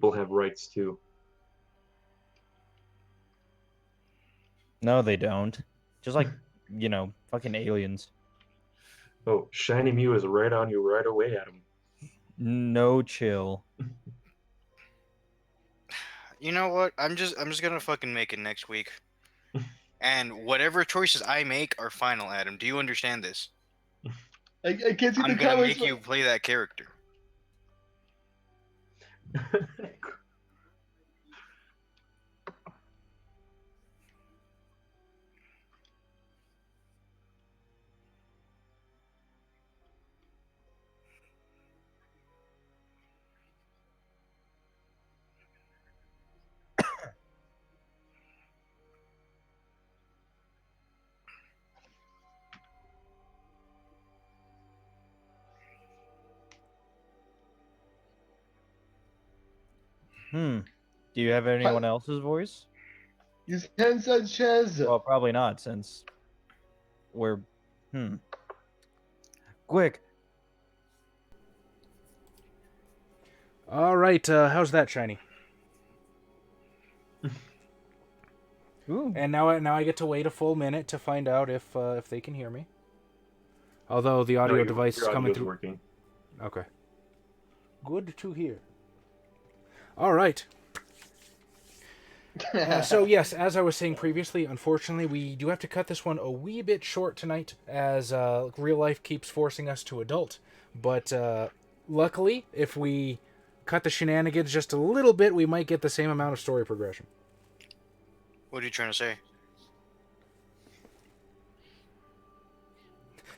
People have rights too. No, they don't. Just like, fucking aliens. Oh, Shiny Mew is right on you right away, Adam. No chill. You know what? I'm just gonna fucking make it next week. And whatever choices I make are final, Adam. Do you understand this? I can't see I'm the gonna comments. make you play that character. Do you have anyone else's voice? Use Ken Sanchez. Well, probably not, since we're... Quick! All right, how's that, Shiny? Ooh. And now I get to wait a full minute to find out if they can hear me. Although the audio device is coming through. Working. Okay. Good to hear. All right. So yes, as I was saying previously, unfortunately, we do have to cut this one a wee bit short tonight, as real life keeps forcing us to adult. But luckily, if we cut the shenanigans just a little bit, we might get the same amount of story progression. What are you trying to say?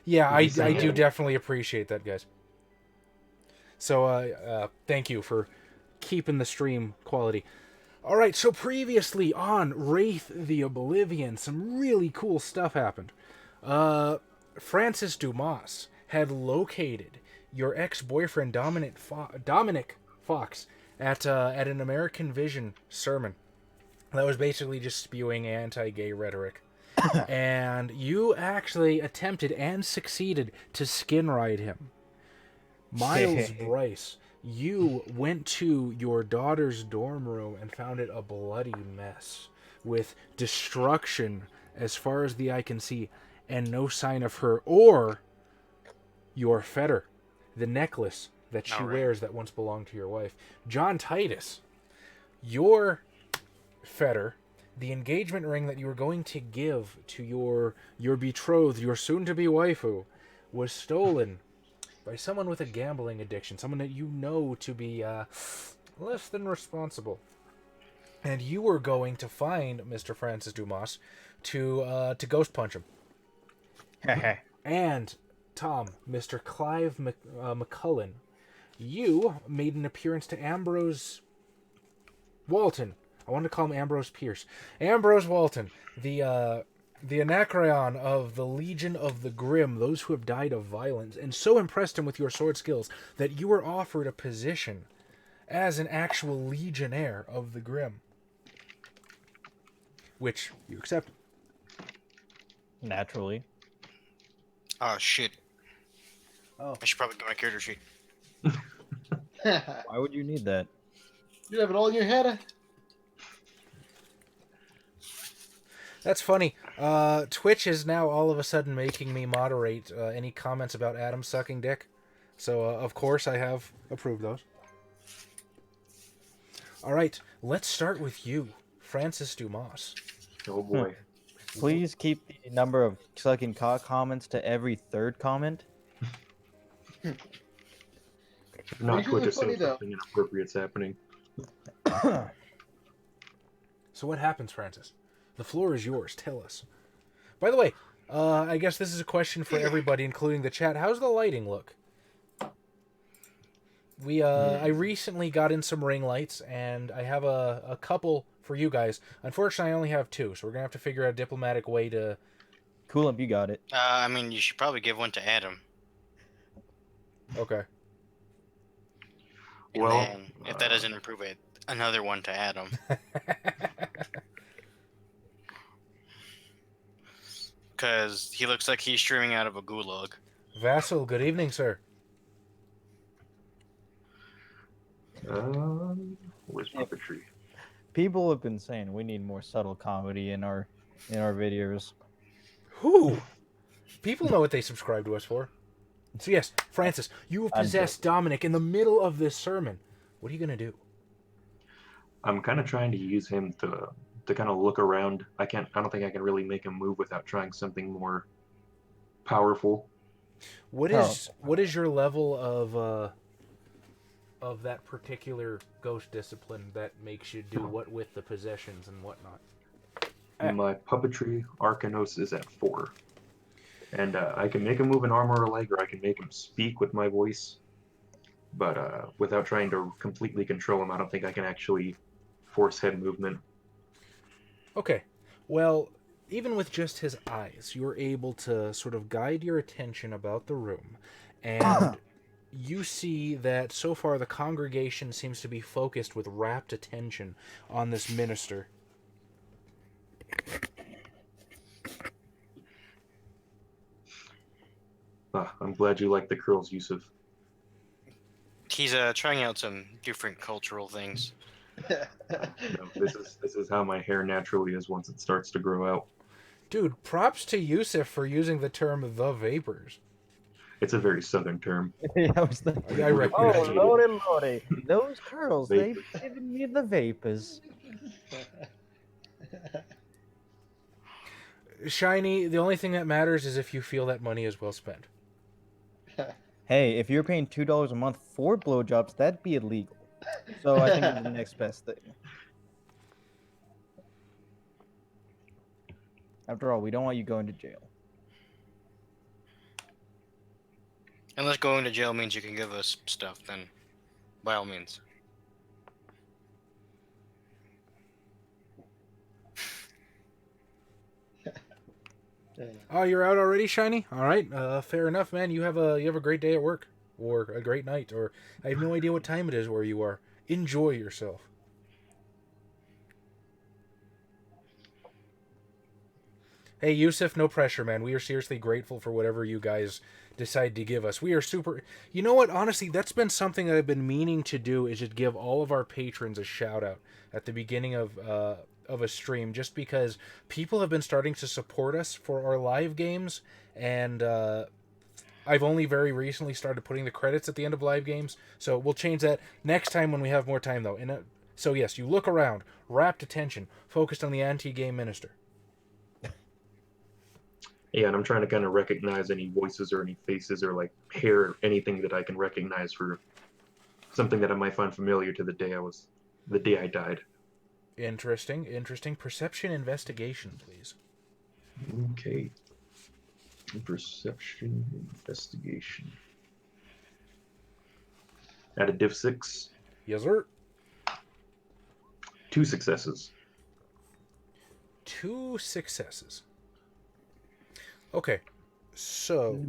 Yeah, I do definitely appreciate that, guys. So thank you for keeping the stream quality. All right, so previously on Wraith the Oblivion, some really cool stuff happened. Francis Dumas had located your ex-boyfriend Dominic Fox at an American Vision sermon that was basically just spewing anti-gay rhetoric. And you actually attempted and succeeded to skin ride him. Miles Bryce, you went to your daughter's dorm room and found it a bloody mess with destruction as far as the eye can see and no sign of her or your fetter, the necklace that she wears that once belonged to your wife. John Titus, your fetter, the engagement ring that you were going to give to your betrothed, your soon-to-be waifu, was stolen by someone with a gambling addiction, someone that you know to be less than responsible. And you were going to find Mr. Francis Dumas to ghost punch him. And Tom, Mr. Clive McCullen, you made an appearance to Ambrose Walton. I want to call him Ambrose Pierce. Ambrose Walton, the Anacreon of the Legion of the Grim, those who have died of violence, and so impressed him with your sword skills that you were offered a position as an actual legionnaire of the Grim, which you accepted. Naturally. Oh, shit. Oh. I should probably get my character sheet. Why would you need that? You have it all in your head. That's funny. Twitch is now all of a sudden making me moderate any comments about Adam sucking dick. So, of course, I have approved those. All right, let's start with you, Francis Dumas. Oh boy. Please keep the number of sucking cock comments to every third comment. Not Usually Twitch is funny, saying though. something inappropriate's happening. So what happens, Francis? The floor is yours. Tell us. By the way, I guess this is a question for everybody, including the chat. How's the lighting look? I recently got in some ring lights, and I have a couple for you guys. Unfortunately, I only have two, so we're gonna have to figure out a diplomatic way to. Cool up, you got it. I mean, you should probably give one to Adam. Okay. And Well, then, if that doesn't improve it, another one to Adam. Because he looks like he's streaming out of a gulag. Vassal, good evening, sir. Where's puppetry? People have been saying we need more subtle comedy in our videos. Who? People know what they subscribe to us for. So yes, Francis, you have I'm possessed Dominic in the middle of this sermon. What are you gonna do? I'm kind of trying to use him to kind of look around. I don't think I can really make him move without trying something more powerful. What is your level of that particular ghost discipline that makes you do what with the possessions and whatnot? My puppetry Arcanos is at 4. And I can make him move an arm or a leg, or I can make him speak with my voice. But without trying to completely control him, I don't think I can actually force head movement. Okay. Well, even with just his eyes, you are able to sort of guide your attention about the room. And you see that so far the congregation seems to be focused with rapt attention on this minister. I'm glad you like the curls, Yusuf. He's trying out some different cultural things. No, this is how my hair naturally is once it starts to grow out. Dude, props to Yusuf for using the term "the vapors." It's a very southern term. Yeah, I was thinking, I recognize oh it. lordy, those curls, they've Vapors. given me the vapors. Shiny, the only thing that matters is if you feel that money is well spent. Hey, if you're paying $2 a month for blowjobs, that'd be illegal. So I think it's the next best thing. After all, we don't want you going to jail. Unless going to jail means you can give us stuff, then by all means. Oh, you're out already, Shiny? All right, fair enough, man. You have a great day at work, or a great night, or I have no idea what time it is where you are. Enjoy yourself. Hey, Yusuf, no pressure, man. We are seriously grateful for whatever you guys decide to give us. We are super... You know what? Honestly, that's been something that I've been meaning to do, is just give all of our patrons a shout-out at the beginning of a stream, just because people have been starting to support us for our live games, and I've only very recently started putting the credits at the end of live games, so we'll change that next time when we have more time, though. And so, yes, you look around, rapt attention, focused on the anti-game minister. Yeah, and I'm trying to kind of recognize any voices or any faces or like hair or anything that I can recognize for something that I might find familiar to the day I died. Interesting. Perception investigation, please. Okay. Perception investigation. At a div 6. Yes, sir. 2 successes. 2 successes. Okay, so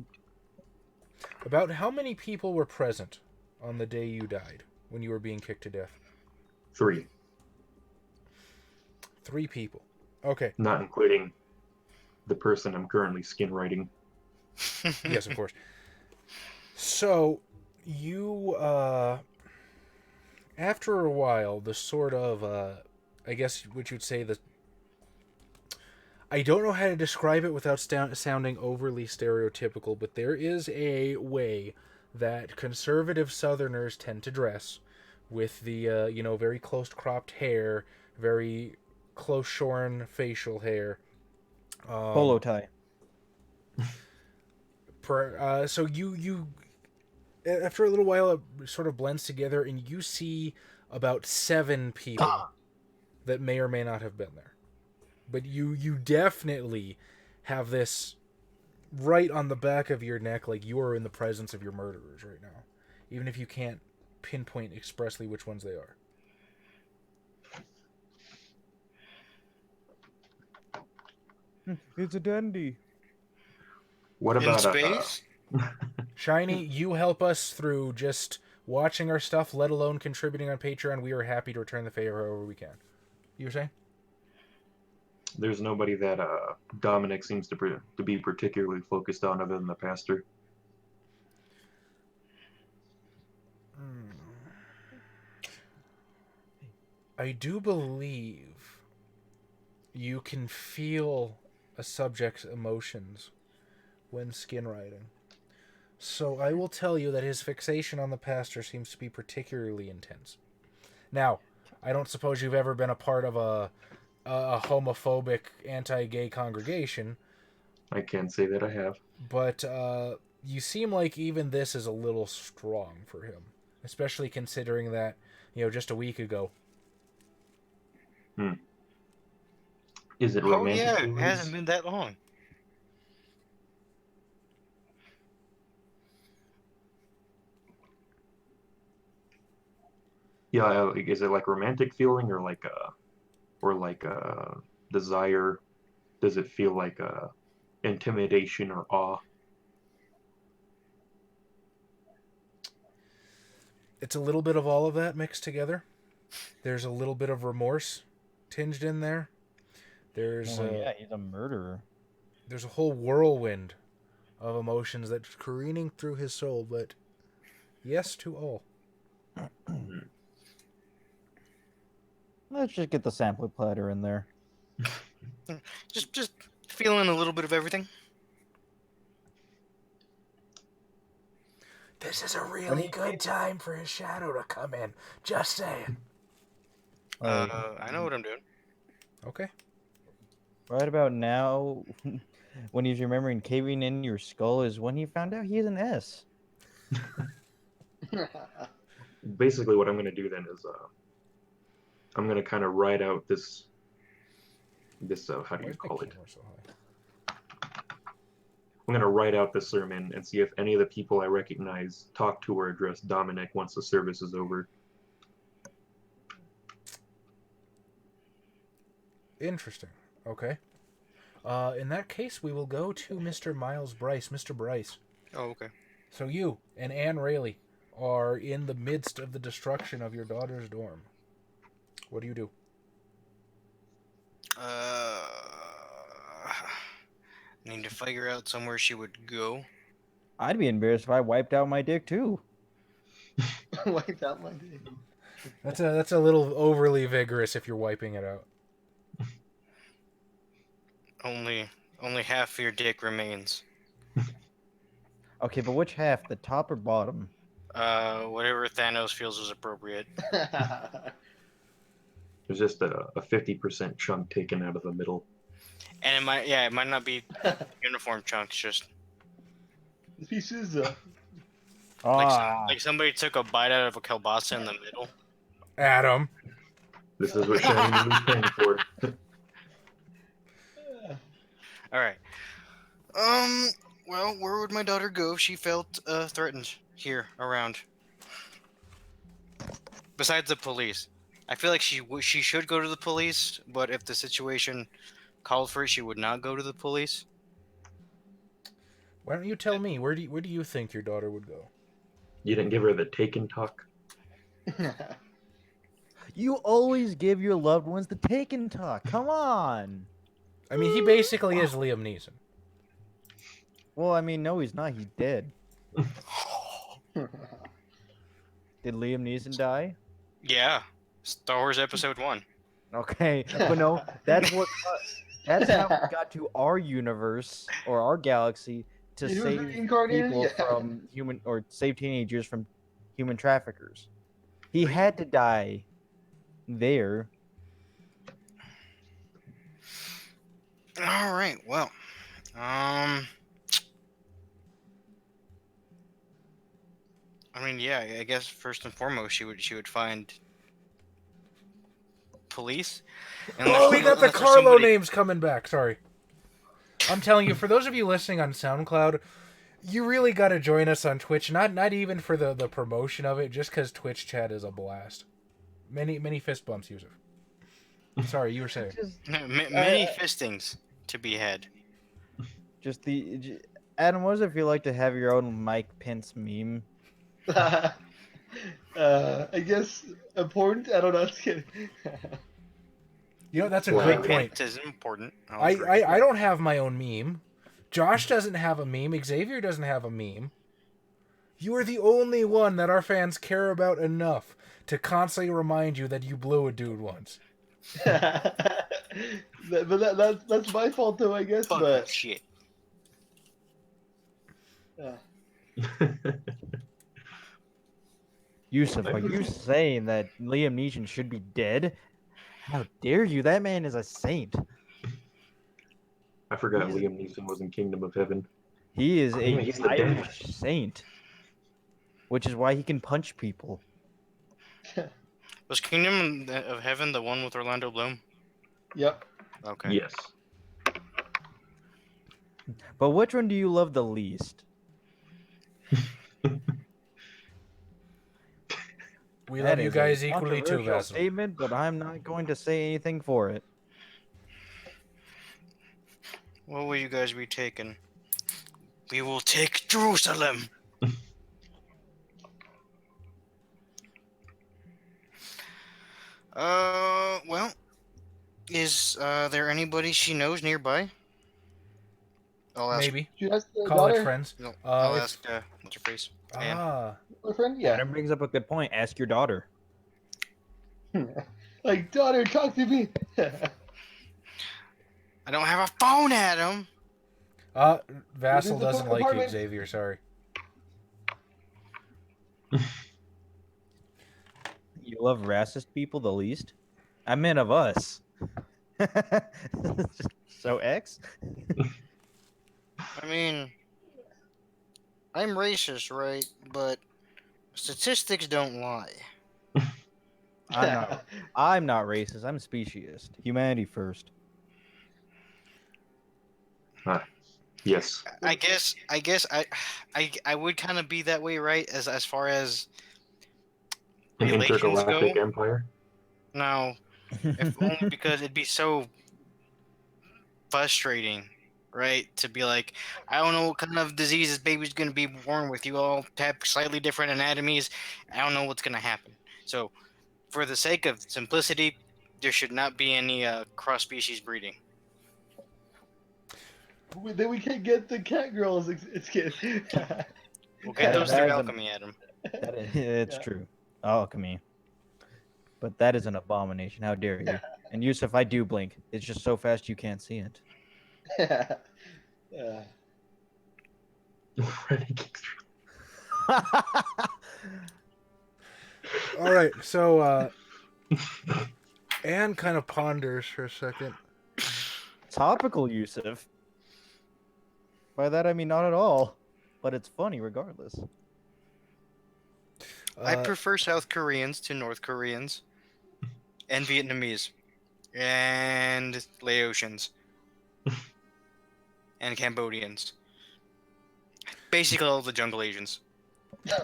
about how many people were present on the day you died when you were being kicked to death? 3. 3 people. Okay. Not including the person I'm currently skin writing. Yes, of course. So you, after a while, the sort of, I guess what you'd say the... I don't know how to describe it without sounding overly stereotypical, but there is a way that conservative Southerners tend to dress, with the, very close-cropped hair, very close-shorn facial hair. Polo tie. So you, after a little while, it sort of blends together, and you see about 7 people that may or may not have been there. But you definitely have this right on the back of your neck, like you are in the presence of your murderers right now, even if you can't pinpoint expressly which ones they are. It's a dandy. What In about space? Shiny, you help us through just watching our stuff, let alone contributing on Patreon. We are happy to return the favor however we can. You were saying? there's nobody that Dominic seems to be particularly focused on other than the pastor. I do believe you can feel a subject's emotions when skin riding. So I will tell you that his fixation on the pastor seems to be particularly intense. Now, I don't suppose you've ever been a part of a homophobic, anti-gay congregation, I can't say that I have. but you seem like even this is a little strong for him, especially considering that, just a week ago. Is it Oh romantic yeah, it feelings? hasn't been that long. Yeah, is it like romantic feeling or like a desire? Does it feel like intimidation or awe? It's a little bit of all of that mixed together. There's a little bit of remorse tinged in there. There's yeah, he's a murderer. there's a whole whirlwind of emotions that's careening through his soul, but yes to all. Let's just get the sample platter in there. Just feeling a little bit of everything. This is a really good time for his shadow to come in. Just saying. Like, I know what I'm doing. Okay. right about now, when he's remembering caving in your skull, is when he found out he is an S. Basically, what I'm going to do then is I'm going to kind of ride out this how do you call it? I'm going to write out the sermon and see if any of the people I recognize talk to or address Dominic once the service is over. Interesting. Okay. In that case, we will go to Mr. Miles Bryce. Mr. Bryce. Oh, okay. So you and Anne Rayleigh are in the midst of the destruction of your daughter's dorm. What do you do? Need to figure out somewhere she would go. I'd be embarrassed if I wiped out my dick too. Wiped out my dick. That's a little overly vigorous if you're wiping it out. Only half of your dick remains. Okay, but which half, the top or bottom? Whatever Thanos feels is appropriate. There's just a 50% chunk taken out of the middle. And it might not be uniform chunks, just Pieces. like somebody took a bite out of a kielbasa in the middle. Adam. This is what Shiny Moon's paying for. All right. Well, where would my daughter go if she felt threatened here around? Besides the police, I feel like she should go to the police, but if the situation called for it, she would not go to the police. Why don't you tell me, where do you think your daughter would go? You didn't give her the taken talk? You always give your loved ones the taken talk. Come on. I mean, he basically is Liam Neeson. Well, I mean, no, he's not. He's dead. Did Liam Neeson die? Yeah, Star Wars Episode 1. Okay, but no, that's that's how we got to our universe or our galaxy to He was save reincarnated? people Yeah. from human or save teenagers from human traffickers. He had to die there. All right. Well, I mean, yeah. I guess first and foremost, she would find police. Oh, we got the unless there's Carlo somebody- names coming back. Sorry. I'm telling you, for those of you listening on SoundCloud, you really got to join us on Twitch. Not even for the promotion of it, just because Twitch chat is a blast. Many fist bumps, Yusuf. Sorry, you were saying. Many fistings to be had. Adam, what does it feel like to have your own Mike Pence meme? I guess important. I don't know. Just kidding. You know, that's a Wow. great point. It is important. I don't have my own meme. Josh doesn't have a meme. Xavier doesn't have a meme. You are the only one that our fans care about enough to constantly remind you that you blew a dude once. That's my fault though, I guess. Fucking But shit. Yusuf, are you saying that Liam Neeson should be dead? How dare you? That man is a saint. I forgot He's- Liam Neeson was in Kingdom of Heaven. He is Oh, yeah, a he's the dad. Irish saint, which is why he can punch people. Was Kingdom of Heaven the one with Orlando Bloom? yep. Okay. Yes. But which one do you love the least? We That love you is a guys equally too, controversial Vassal. statement, but I'm not going to say anything for it. What will you guys be taking? We will take Jerusalem. Well, is there anybody she knows nearby? I'll ask. Maybe. She has the College daughter. friends. No, I'll If- ask. What's her face? Anne. Ah. Boyfriend? Yeah. Adam brings up a good point. Ask your daughter. Like, daughter, talk to me. I don't have a phone, Adam. Vassal It is a doesn't like you, apartment. Xavier. Sorry. You love racist people the least? I meant of us. So X? I mean, I'm racist, right? But statistics don't lie. I'm not racist. I'm speciesist. Humanity first. Yes. I guess I would kind of be that way, right? As far as An relations intergalactic go. empire. No, if only because it'd be so frustrating, right? To be like, I don't know what kind of disease this baby's gonna be born with. You all have slightly different anatomies. I don't know what's gonna happen. So, for the sake of simplicity, there should not be any cross-species breeding. Then we can't get the cat girls. It's kidding. We'll get those That through is an- alchemy, Adam. It's Yeah. true. Alchemy. But that is an abomination. How dare you? And Yusuf, I do blink. It's just so fast you can't see it. Freddy kicks All right. So Anne kind of ponders for a second. Topical, Yusuf. By that I mean not at all. But it's funny regardless. I prefer South Koreans to North Koreans, and Vietnamese, and Laotians, and Cambodians. Basically, all the jungle Asians.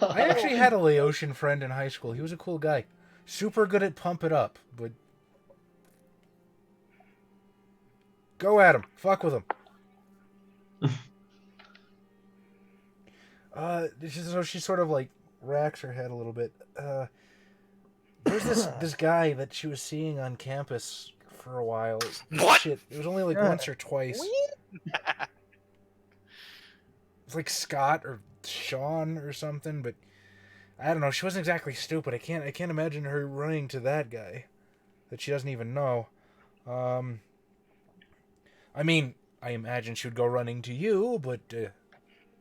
I actually had a Laotian friend in high school. He was a cool guy. Super good at pump it up, but go at him. Fuck with him. So she sort of like racks her head a little bit. There's this guy that she was seeing on campus for a while. What? Shit, it was only like once or twice. It's like Scott or Sean or something, but I don't know. She wasn't exactly stupid. I can't imagine her running to that guy that she doesn't even know. I mean, I imagine she would go running to you, but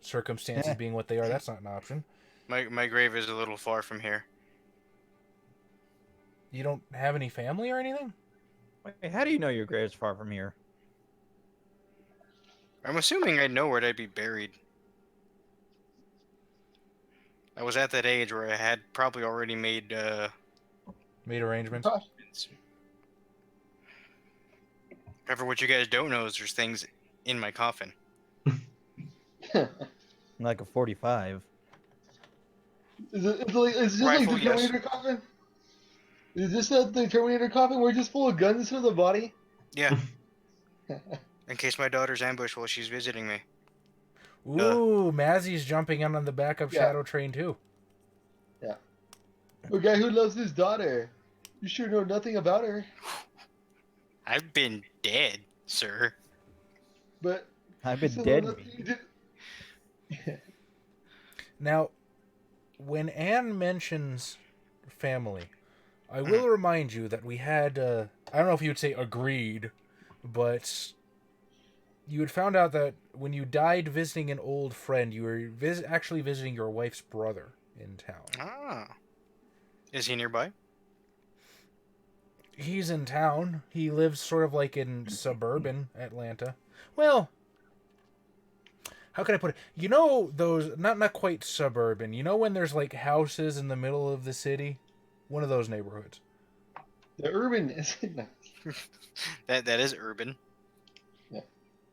circumstances being what they are, that's not an option. My grave is a little far from here. You don't have any family or anything? Wait, how do you know your grave's far from here? I'm assuming I know where I'd be buried. I was at that age where I had probably already made Made arrangements? However, what you guys don't know is there's things in my coffin. Like a 45. Is this like Rifle, the yes. Terminator coffin? Is this the Terminator coffin? We're just full of guns for the body? Yeah. In case my daughter's ambushed while she's visiting me. Ooh, Mazzy's jumping in on the back of Yeah. Shadow Train too. A guy who loves his daughter. You sure know nothing about her. I've been dead, sir. But I've you been still dead. know nothing you did- Now, when Anne mentions family, I will remind you that we had, I don't know if you would say agreed, but you had found out that when you died visiting an old friend, you were actually visiting your wife's brother in town. Ah. Is he nearby? He's in town. He lives sort of like in suburban Atlanta. Well, how can I put it? You know those, not quite suburban. You know when there's like houses in the middle of the city? One of those neighborhoods. The urban is That is urban.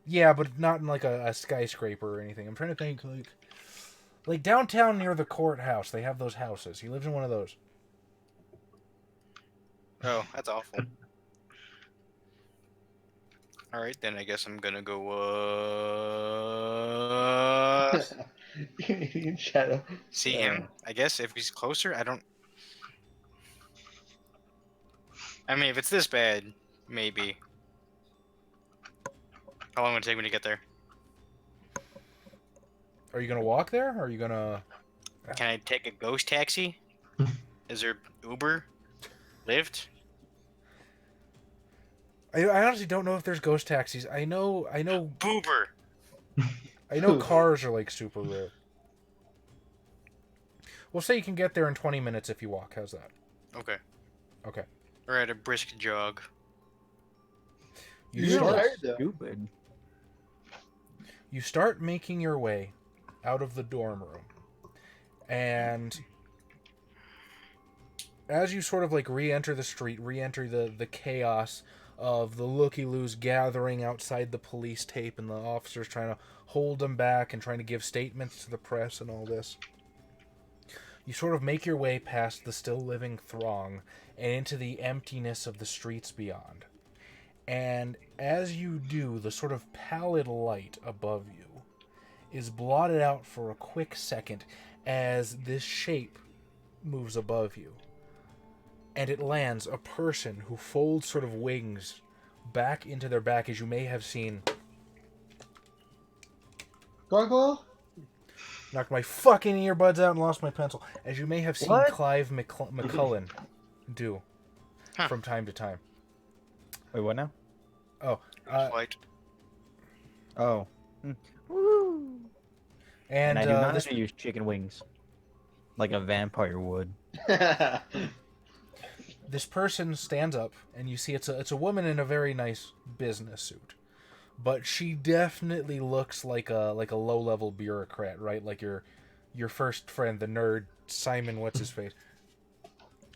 Yeah, but not in like a skyscraper or anything. I'm trying to think like downtown near the courthouse. They have those houses. He lives in one of those. Oh, that's awful. All right, then I guess I'm gonna go. in shadow. See him. I guess if he's closer, I don't. I mean, if it's this bad, maybe. How long would it take me to get there? Are you gonna walk there? Or are you gonna? Can I take a ghost taxi? Is there Uber? Lyft? I honestly don't know if there's ghost taxis. I know Boober! cars are like super rare. We'll say you can get there in 20 minutes if you walk. How's that? Okay. Okay. Or at a brisk jog. You You're start, tired, though. Stupid. you start making your way out of the dorm room. And as you sort of like re-enter the street, re-enter the chaos of the looky-loos gathering outside the police tape and the officers trying to hold them back and trying to give statements to the press and all this, you sort of make your way past the still living throng and into the emptiness of the streets beyond. And as you do, the sort of pallid light above you is blotted out for a quick second as this shape moves above you. And it lands a person who folds sort of wings back into their back, as you may have seen. Gargoyle? Knocked my fucking earbuds out and lost my pencil. As you may have seen What? Clive McCullen do Huh. from time to time. Wait, what now? Oh, White. Oh. Woo! and I do not this use chicken wings. Like a vampire would. this person stands up, and you see it's a woman in a very nice business suit, but she definitely looks like a low level bureaucrat, right? Like your first friend, the nerd Simon. What's his face?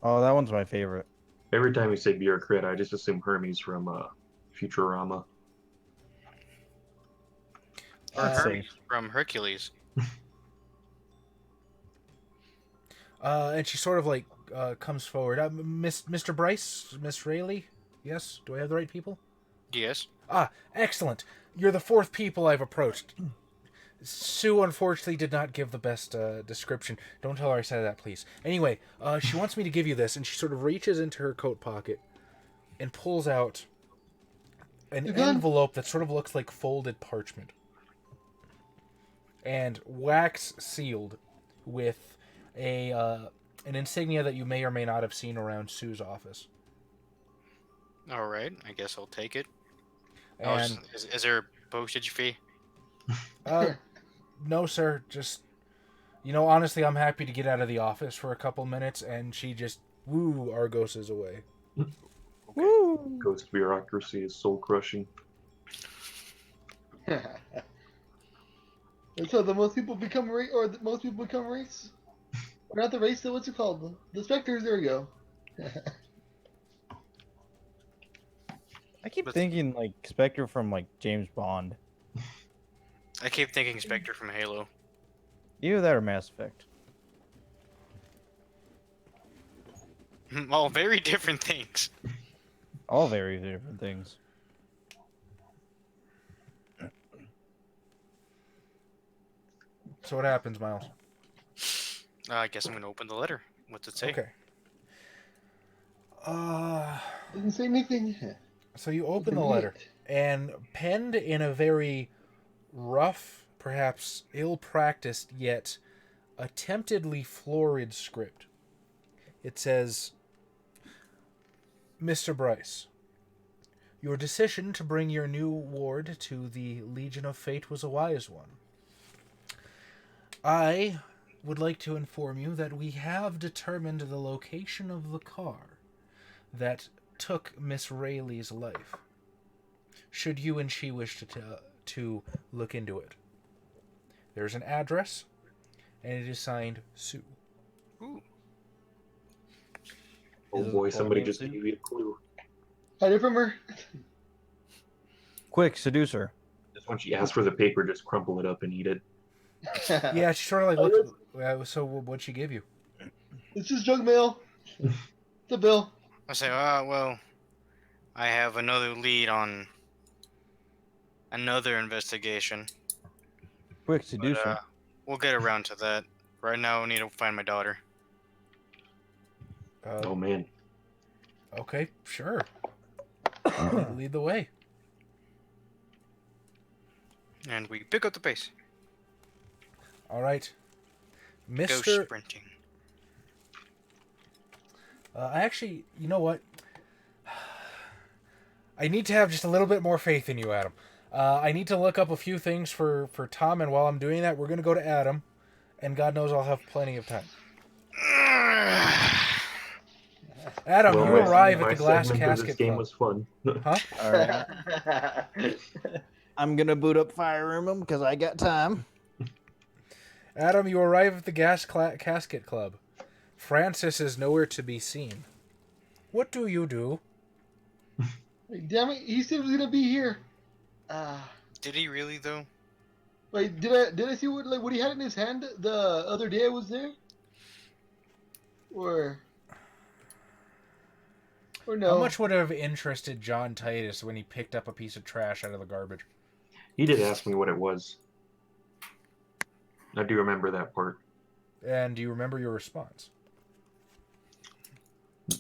Oh, that one's my favorite. Every time you say bureaucrat, I just assume Hermes from Futurama. Or That's Hermes safe. from Hercules. And she sort of like comes forward. Mr. Bryce, Miss Rayleigh. Yes, do I have the right people? Yes. Ah, excellent. You're the fourth people I've approached. Sue unfortunately did not give the best description. Don't tell her I said that, please. Anyway, she wants me to give you this, and she sort of reaches into her coat pocket and pulls out an The gun. envelope that sort of looks like folded parchment. And wax sealed with an insignia that you may or may not have seen around Sue's office. All right. I guess I'll take it. And Is there a postage fee? no, sir. Just, honestly, I'm happy to get out of the office for a couple minutes, and she just Argoses away. Woo! Ghost bureaucracy is soul crushing. And so the most people become race, or the most people become race. Or not the race, though. What's it called? The specters. There we go. I keep But- thinking like Spectre from like James Bond. I keep thinking Spectre from Halo. Either that or Mass Effect. All very different things. All very different things. So what happens, Miles? I guess I'm gonna open the letter. What's it say? Okay. Didn't say anything. So you open the letter, and penned in a very rough, perhaps ill-practiced, yet attemptedly florid script. It says, Mr. Bryce, your decision to bring your new ward to the Legion of Fate was a wise one. I would like to inform you that we have determined the location of the car that took Miss Rayleigh's life, should you and she wish to look into it. There's an address, and it is signed Sue. Ooh. Oh Is it boy, a somebody name, just Sue? gave you a clue. Hide it from her. Quick, seduce her. Just when she asks for the paper, just crumple it up and eat it. Yeah, she sort of like Oh, looked. So what'd she give you? It's just junk mail. It's a bill. I say, well, I have another lead on another investigation. Quick, But, seduce her. we'll get around to that. Right now, I need to find my daughter. Oh man. Okay, sure. Lead the way. And we pick up the pace. All right, Go Mr. sprinting. I actually, you know what? I need to have just a little bit more faith in you, Adam. I need to look up a few things for Tom, and while I'm doing that, we're going to go to Adam, and God knows I'll have plenty of time. Adam, Well, you my- arrive at my the Glass segment of this Casket game Club. was fun. Huh? All right. I'm gonna boot up Fire Emblem because I got time. Adam, you arrive at the Casket Club. Francis is nowhere to be seen. What do you do? Wait, damn it! He said he was gonna be here. Did he really, though? Wait, did I see what he had in his hand the other day I was there? Or no? How much would have interested John Titus when he picked up a piece of trash out of the garbage? He did ask me what it was. I do remember that part. And do you remember your response?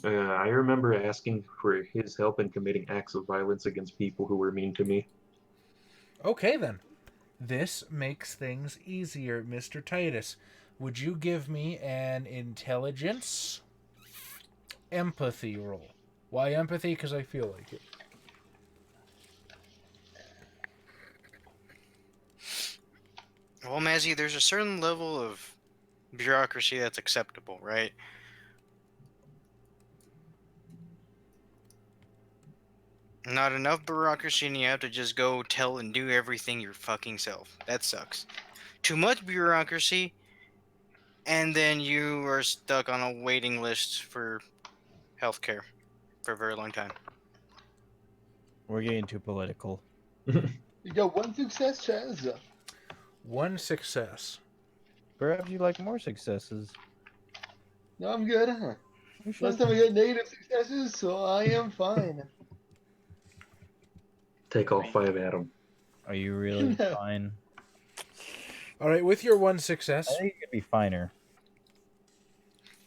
I remember asking for his help in committing acts of violence against people who were mean to me. Okay, then. This makes things easier, Mr. Titus. Would you give me an intelligence empathy roll? Why empathy? Because I feel like it. Well, Mazzy, there's a certain level of bureaucracy that's acceptable, right? Not enough bureaucracy and you have to just go tell and do everything your fucking self. That sucks. Too much bureaucracy, and then you are stuck on a waiting list for healthcare for a very long time. We're getting too political. You got one success, Chaz. One success. Perhaps you like more successes. No, I'm good. You sure? Last time I got negative successes, so I am fine. Take all 5, Adam. Are you really fine? All right, with your one I success, think you could be finer.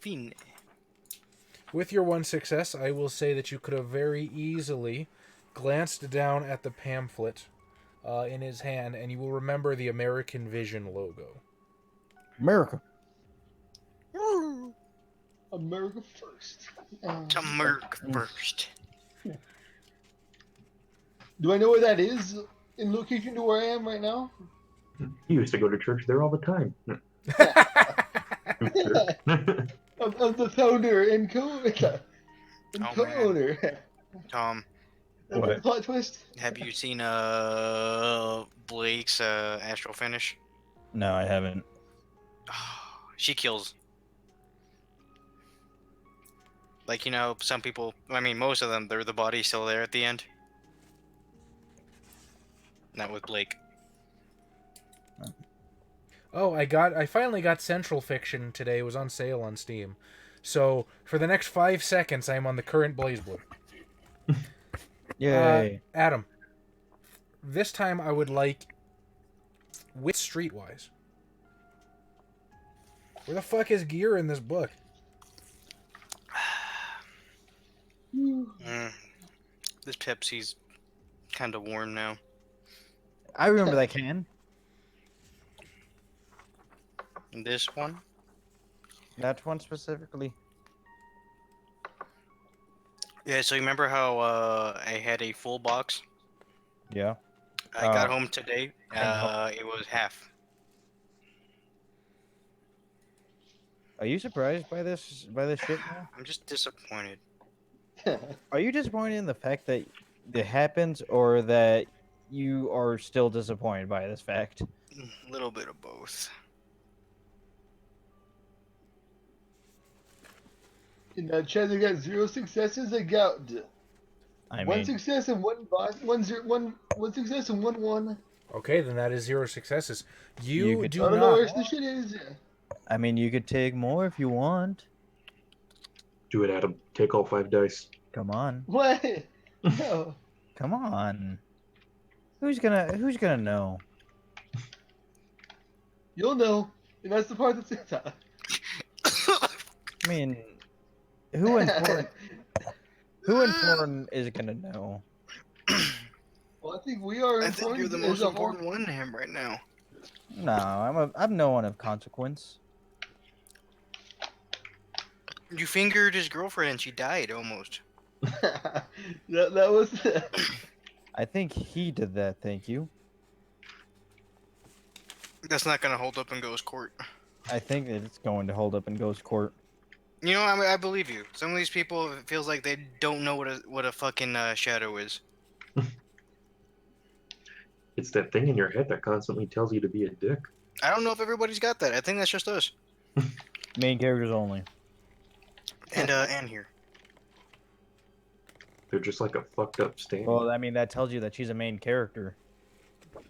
Fin. with your one success, I will say that you could have very easily glanced down at the pamphlet in his hand, and you will remember the American Vision logo. America. America first. To Merc first. Do I know where that is in location to where I am right now? He used to go to church there all the time. I'm the founder and Oh, co-owner. Tom, What? Plot twist. have you seen Blake's astral finish? No, I haven't. She kills. Like, you know, some people, I mean, most of them, the body's still there at the end. Not with Blake. Oh, I finally got Central Fiction today. It was on sale on Steam. So, for the next 5 seconds, I'm on the current BlazBlue. Yay. Adam, this time I would like with Streetwise. Where the fuck is gear in this book? This Pepsi's kind of warm now. I remember that can. This one. That one specifically. Yeah. So you remember how I had a full box? Yeah. I got home today. and It was half. Are you surprised by this shit now? I'm just disappointed. Are you disappointed in the fact that it happens, or that you are still disappointed by this fact? A little bit of both. In that chat, they got 0 successes. They got I one mean, success and one boss. One success and one. Okay, then that is 0 successes. You You could- do I don't know not. where the shit is. you could take more if you want. Do it, Adam. Take all 5 dice. Come on, What? No. come on. Who's gonna know? You'll know. And that's the part that's I mean, who in porn is gonna know? Well, I think we are I think you're important the as most a important one to him right now. No, I'm no one of consequence. You fingered his girlfriend and she died almost. that was. I think he did that. Thank you. That's not gonna hold up in Ghost Court. I think that it's going to hold up in Ghost Court. You know, I believe you. Some of these people, it feels like they don't know what a fucking shadow is. It's that thing in your head that constantly tells you to be a dick. I don't know if everybody's got that. I think that's just us. Main characters only. And here. They're just like a fucked up stand. Well, I mean, that tells you that she's a main character. What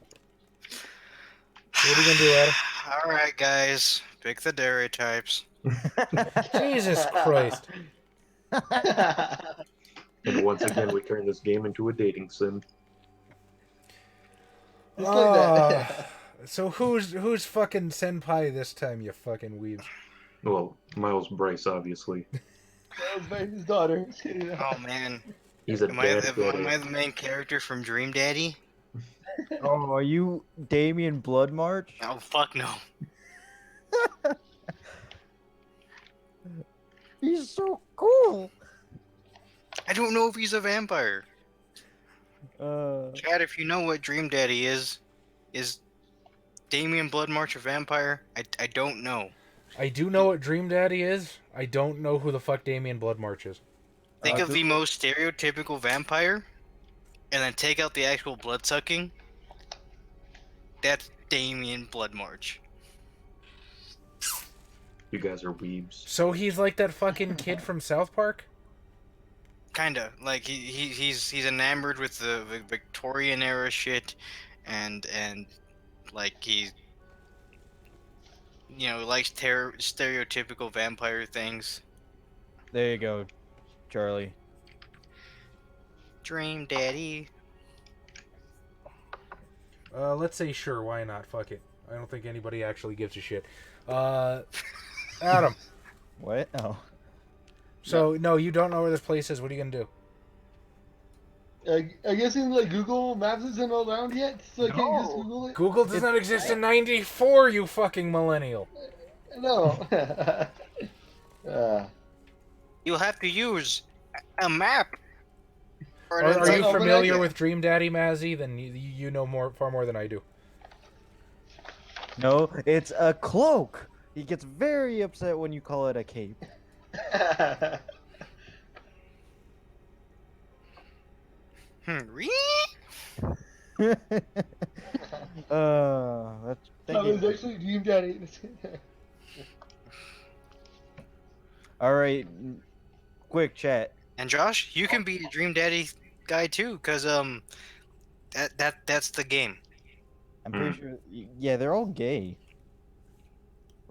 are you gonna do, Adam? All right, guys, pick the dairy types. Jesus Christ. And once again, we turn this game into a dating sim. Just like that. So who's fucking senpai this time, you fucking weebs? Well, Miles Bryce, obviously. That was by his daughter. Oh man, He's a am I, dad. am I the main character from Dream Daddy? Oh, are you Damien Bloodmarch? Oh fuck no. He's so cool. I don't know if he's a vampire. Uh, Chad, if you know what Dream Daddy is Damien Bloodmarch a vampire? I don't know. I do know what Dream Daddy is. I don't know who the fuck Damien Bloodmarch is. Think of this- the most stereotypical vampire, and then take out the actual blood sucking. That's Damien Bloodmarch. You guys are weebs. So he's like that fucking kid from South Park? Kinda like he's enamored with the Victorian era shit, and like he, you know, likes stereotypical vampire things. there you go, Charlie. Dream Daddy. Let's say sure, why not? Fuck it. I don't think anybody actually gives a shit. Adam. What? Oh, So, no, you don't know where this place is. What are you gonna do? I guess in like Google Maps isn't around yet, so I can't just Google it. Google does not exist in 94, you fucking millennial. No. You'll have to use a map. Or Are an you Oh, but I familiar get- with Dream Daddy, Mazzy? Then you know far more than I do. no, it's a cloak. He gets very upset when you call it a cape. Ree? That's That thank was you. actually Dream Daddy. All right, quick chat. And Josh, you can be a Dream Daddy guy too, cause that's the game. I'm pretty sure. Yeah, they're all gay,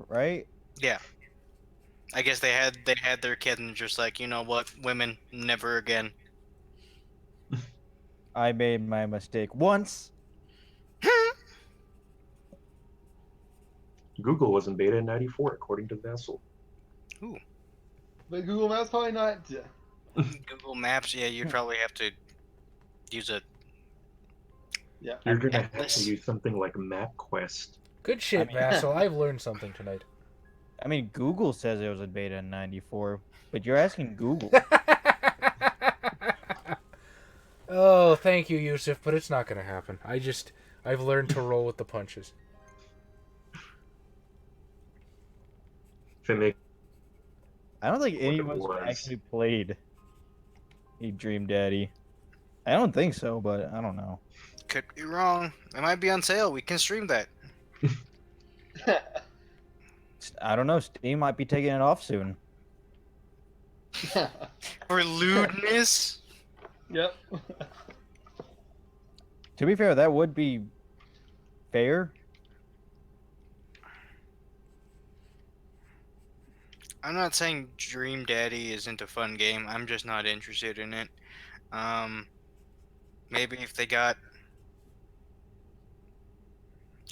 right? Yeah. I guess they had their kid and just like, you know what, women never again. I made my mistake once. Google was in beta in 94, according to Vassal. But Google Maps probably not. Google Maps, yeah, you'd probably have to use a You're gonna have Atlas. to use something like MapQuest Good shit, mean- Vassal. I've learned something tonight. I mean, Google says it was a beta in '94, but you're asking Google. Oh, thank you, Yusuf, but it's not going to happen. I've learned to roll with the punches. If it makes I don't think What it anyone's was. actually played a Dream Daddy. I don't think so, but I don't know. Could be wrong. It might be on sale. We can stream that. I don't know. Steam might be taking it off soon. For lewdness? Yep. To be fair, that would be fair. I'm not saying Dream Daddy isn't a fun game. I'm just not interested in it. Maybe if they got...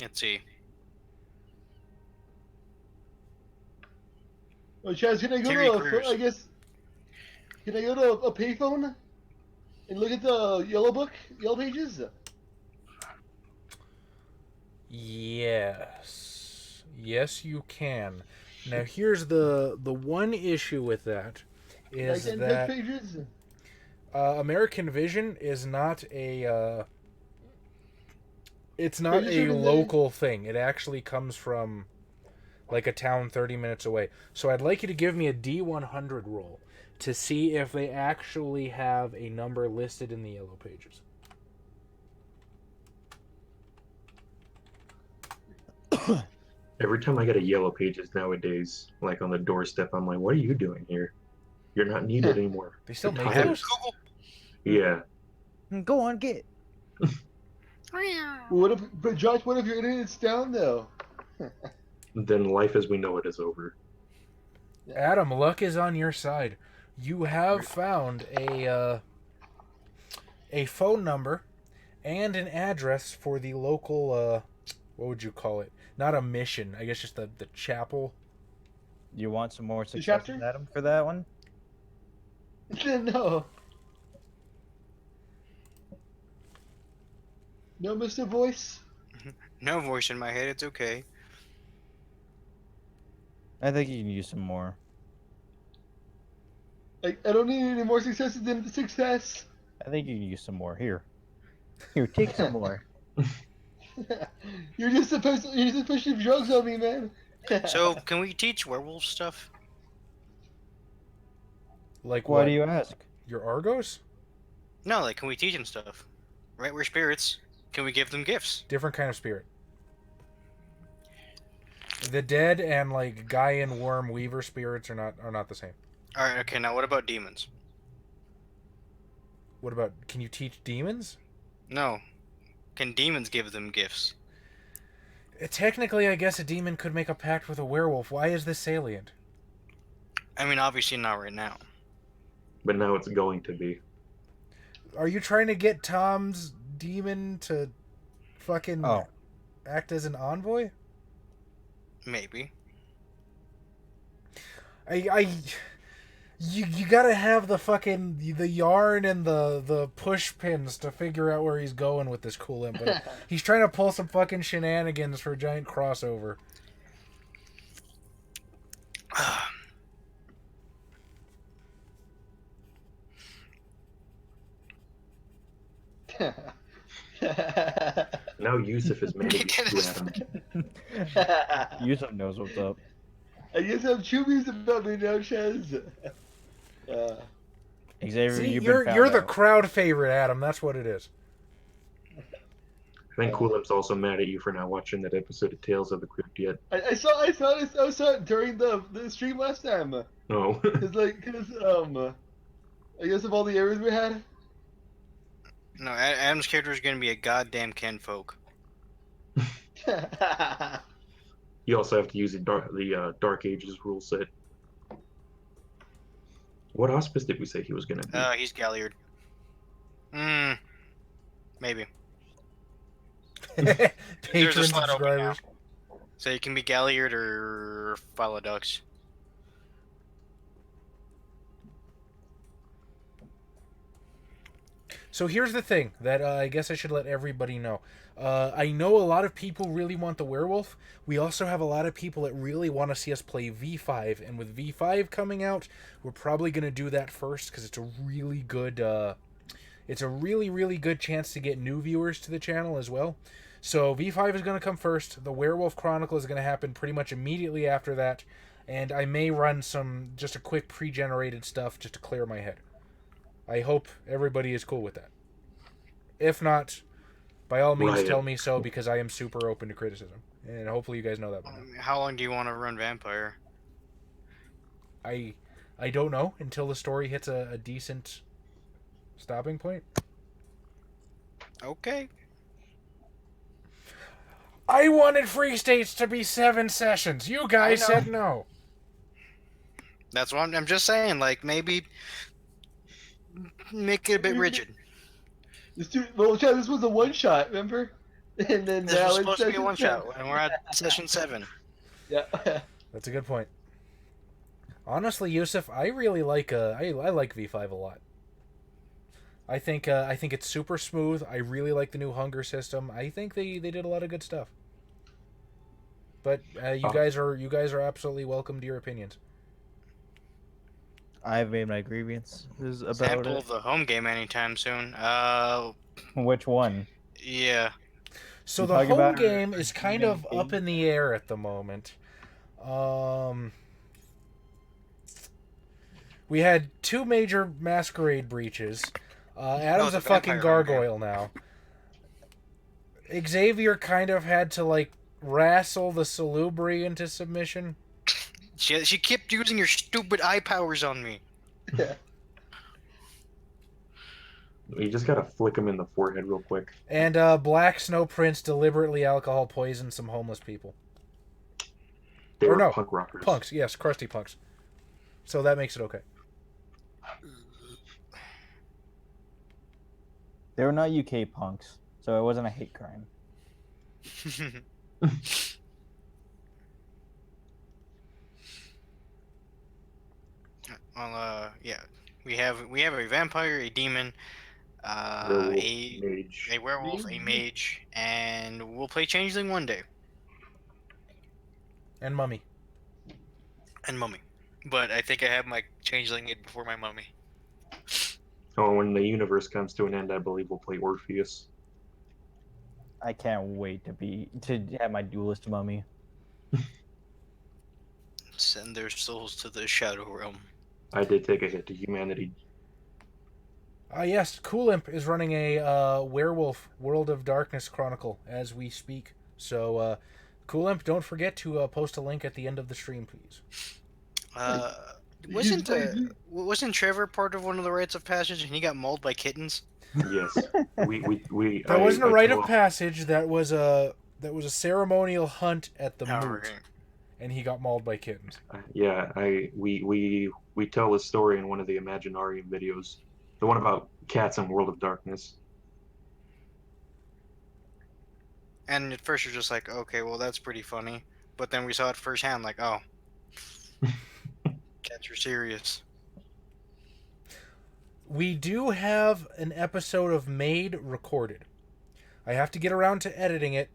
Let's see. Well, Chaz, can I go Terry to Crews. I guess? Can I go to a payphone and look at the yellow pages? Yes. Yes, you can. Now, here's the one issue with that is Like that pages? American Vision is not a it's not Are you a sure that they- local thing. It actually comes from like a town 30 minutes away. So I'd like you to give me a D100 roll to see if they actually have a number listed in the yellow pages. Every time I get a yellow pages nowadays, like on the doorstep, I'm like, what are you doing here? You're not needed anymore. They still You're make tired. those? Google. Yeah. Go on, get. But Josh, what if your internet's down though? Then life as we know it is over. Adam, luck is on your side. You have found a phone number and an address for the local what would you call it? Not a mission, I guess just the chapel. You want some more success, chapter? Adam, for that one? No. No, Mr. Voice? No voice in my head. It's okay. I think you can use some more. I don't need any more successes than the success. I think you can use some more. Here, take some more. You're just supposed to push your drugs on me, man. So, can we teach werewolf stuff? Like Why what? do you ask? Your Argos? No, like, can we teach them stuff? Right? We're spirits. Can we give them gifts? Different kind of spirit. The dead and like guy and worm weaver spirits are not the same. All right. Okay. Now, what about demons? What about, can you teach demons? No. Can demons give them gifts? Technically, I guess a demon could make a pact with a werewolf. Why is this salient? I mean, obviously not right now. But now it's going to be. Are you trying to get Tom's demon to fucking Oh, act as an envoy? Maybe. You gotta have the fucking the yarn and the push pins to figure out where he's going with this cool imp. But he's trying to pull some fucking shenanigans for a giant crossover. Now Yusuf is mad at Get you, his Adam. Yusuf knows what's up. I guess I'm chubbies about me now, Chaz. Xavier, See, you've you're been you're found the out. crowd favorite, Adam. That's what it is. I think Coolimp's also mad at you for not watching that episode of Tales of the Crypt yet. I saw it during the stream last time. Oh. I guess of all the errors we had. No, Adam's character is going to be a goddamn Kenfolk. You also have to use the Dark Ages rule set. What auspice did we say he was going to be? He's Galliard. Maybe. There's a Patron slot open now. subscribers. So you can be Galliard or Philodux. So here's the thing that I guess I should let everybody know. I know a lot of people really want the werewolf. We also have a lot of people that really want to see us play V5, and with V5 coming out, we're probably going to do that first because it's a really good. It's a really, really good chance to get new viewers to the channel as well. So V5 is going to come first. The Werewolf Chronicle is going to happen pretty much immediately after that, and I may run just a quick pre-generated stuff just to clear my head. I hope everybody is cool with that. If not, by all means Right. tell me so, because I am super open to criticism. And hopefully you guys know that by now. How long do you want to run Vampire? I don't know until the story hits a decent stopping point. Okay. I wanted Free States to be 7 sessions. You guys I know. said no. That's what I'm just saying. Like, maybe make it a bit rigid. Well, Chad, this was a one shot, remember? And then This now was it's supposed to be a session one 10. shot, and we're at session 7. Yeah. That's a good point. Honestly, Yusuf, I really like I like V5 a lot. I think it's super smooth. I really like the new hunger system. I think they did a lot of good stuff. But you guys are absolutely welcome to your opinions. I've made my grievances about Sample it. of the home game anytime soon. Which one? Yeah. So You the talking home about game is kind of main up in the air at the moment. We had 2 major masquerade breaches. Adam's the a fucking vampire gargoyle now. Xavier kind of had to like wrestle the Salubri into submission. She kept using your stupid eye powers on me. Yeah. You just gotta flick him in the forehead real quick. And Black Snow Prince deliberately alcohol poisoned some homeless people. They Or were no, punk rockers. Punks, yes, crusty punks. So that makes it okay. They were not UK punks, so it wasn't a hate crime. Well, yeah, we have a vampire, a demon, Werewolf, a mage. werewolf, a mage, and we'll play changeling one day, And mummy. and mummy. But I think I have my changeling in before my mummy. Oh, when the universe comes to an end, I believe we'll play Orpheus. I can't wait to have my duelist mummy. Send their souls to the shadow realm. I did take a hit to humanity. Yes, Cool Imp is running a werewolf World of Darkness Chronicle as we speak. So, Cool Imp, don't forget to post a link at the end of the stream, please. Wasn't Trevor part of one of the rites of passage and he got mauled by kittens? Yes, we. That wasn't a rite of told- passage. That was a ceremonial hunt at the moot, right. and he got mauled by kittens. Yeah, we tell the story in one of the Imaginarium videos, the one about cats in World of Darkness. And at first you're just like, okay, well that's pretty funny. But then we saw it firsthand, like, oh, cats are serious. We do have an episode of Maid recorded. I have to get around to editing it.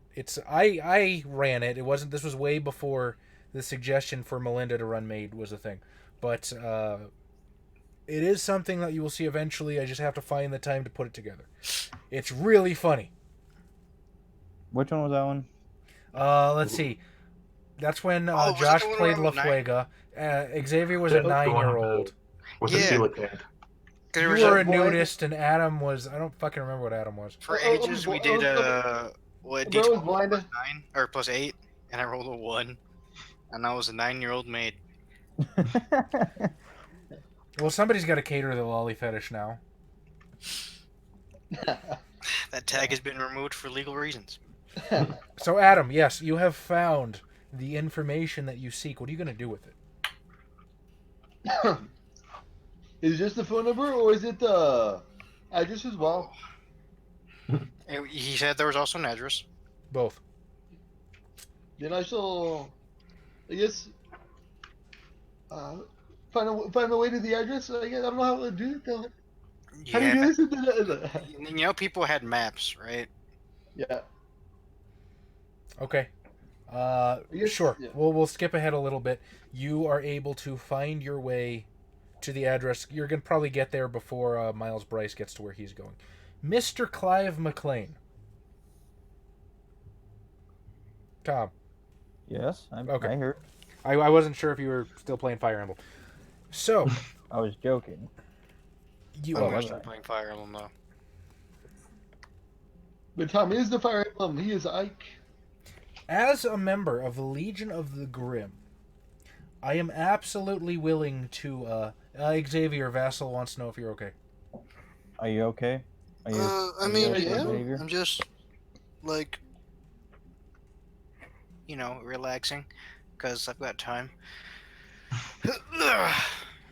I ran it. This was way before the suggestion for Melinda to run Maid was a thing. But it is something that you will see eventually. I just have to find the time to put it together. It's really funny. Which one was that one? Let's see. That's when was that Josh the one played where La I was Fuega. Xavier was a That was the one 9-year-old. With Yeah. the coelacanth. You were a nudist, and Adam was... I don't fucking remember what Adam was. For ages we did what Bro was blind. +9 or +8, and I rolled a 1, and I was a 9-year-old maid. Well, somebody's got to cater to the lolly fetish now. That tag has been removed for legal reasons. So, Adam, yes, you have found the information that you seek. What are you going to do with it? Is it just the phone number or is it the address as well? He said there was also an address. Both. Then I shall, I guess, find a way to the address. I guess I don't know how to do it though. How do you Yeah. do this? You know, people had maps, right? Yeah. Okay. guess- Sure. yeah. We'll skip ahead a little bit. You are able to find your way to the address. You're gonna probably get there before Miles Bryce gets to where he's going. Mr. Clive McLean. Tom. Yes, Okay. I heard. I wasn't sure if you were still playing Fire Emblem. So I was joking. you Oh, I'm was actually I? playing Fire Emblem though. But Tom is the Fire Emblem. He is Ike. as a member of the Legion of the Grim, I am absolutely willing to. Xavier Vassal wants to know if you're okay. Are you okay? Are you? I are you mean, okay, yeah. Xavier? I'm just like, relaxing because I've got time.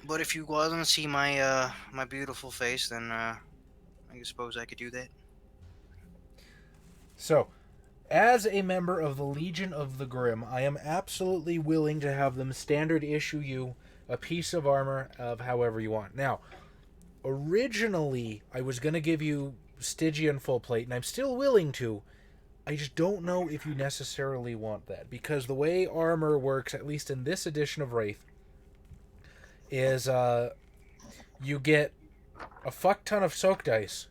But if you want to see my my beautiful face, then I suppose I could do that. So, as a member of the Legion of the Grim, I am absolutely willing to have them standard issue you a piece of armor of however you want. Now, originally, I was going to give you Stygian full plate, and I'm still willing to. I just don't know if you necessarily want that, because the way armor works, at least in this edition of Wraith, is you get a fuck ton of soak dice,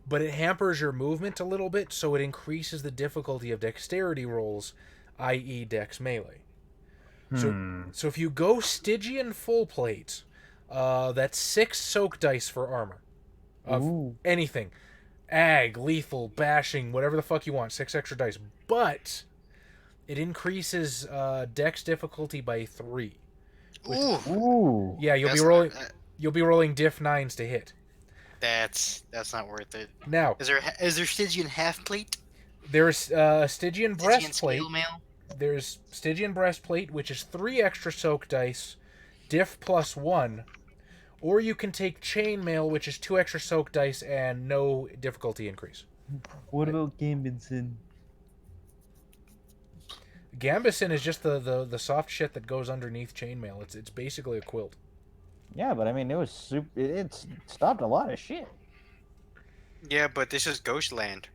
but it hampers your movement a little bit, so it increases the difficulty of dexterity rolls, i.e. dex melee. So if you go Stygian full plate, that's 6 soak dice for armor. Of Ooh. anything. Ag, lethal, bashing, whatever the fuck you want, 6 extra dice. But it increases dex difficulty by 3. Ooh, Ooh. Yeah, that's you'll be rolling diff 9s to hit. that's not worth it. Now, Is there Stygian half plate? there's Stygian Stygian breastplate. scale mail? There's Stygian breastplate, which is 3 extra soak dice, diff plus 1, or you can take chainmail, which is 2 extra soak dice and no difficulty increase. What about Gambinson? Gambison is just the soft shit that goes underneath chainmail. It's basically a quilt. Yeah, but I mean, it was super. It stopped a lot of shit. Yeah, but this is Ghostland.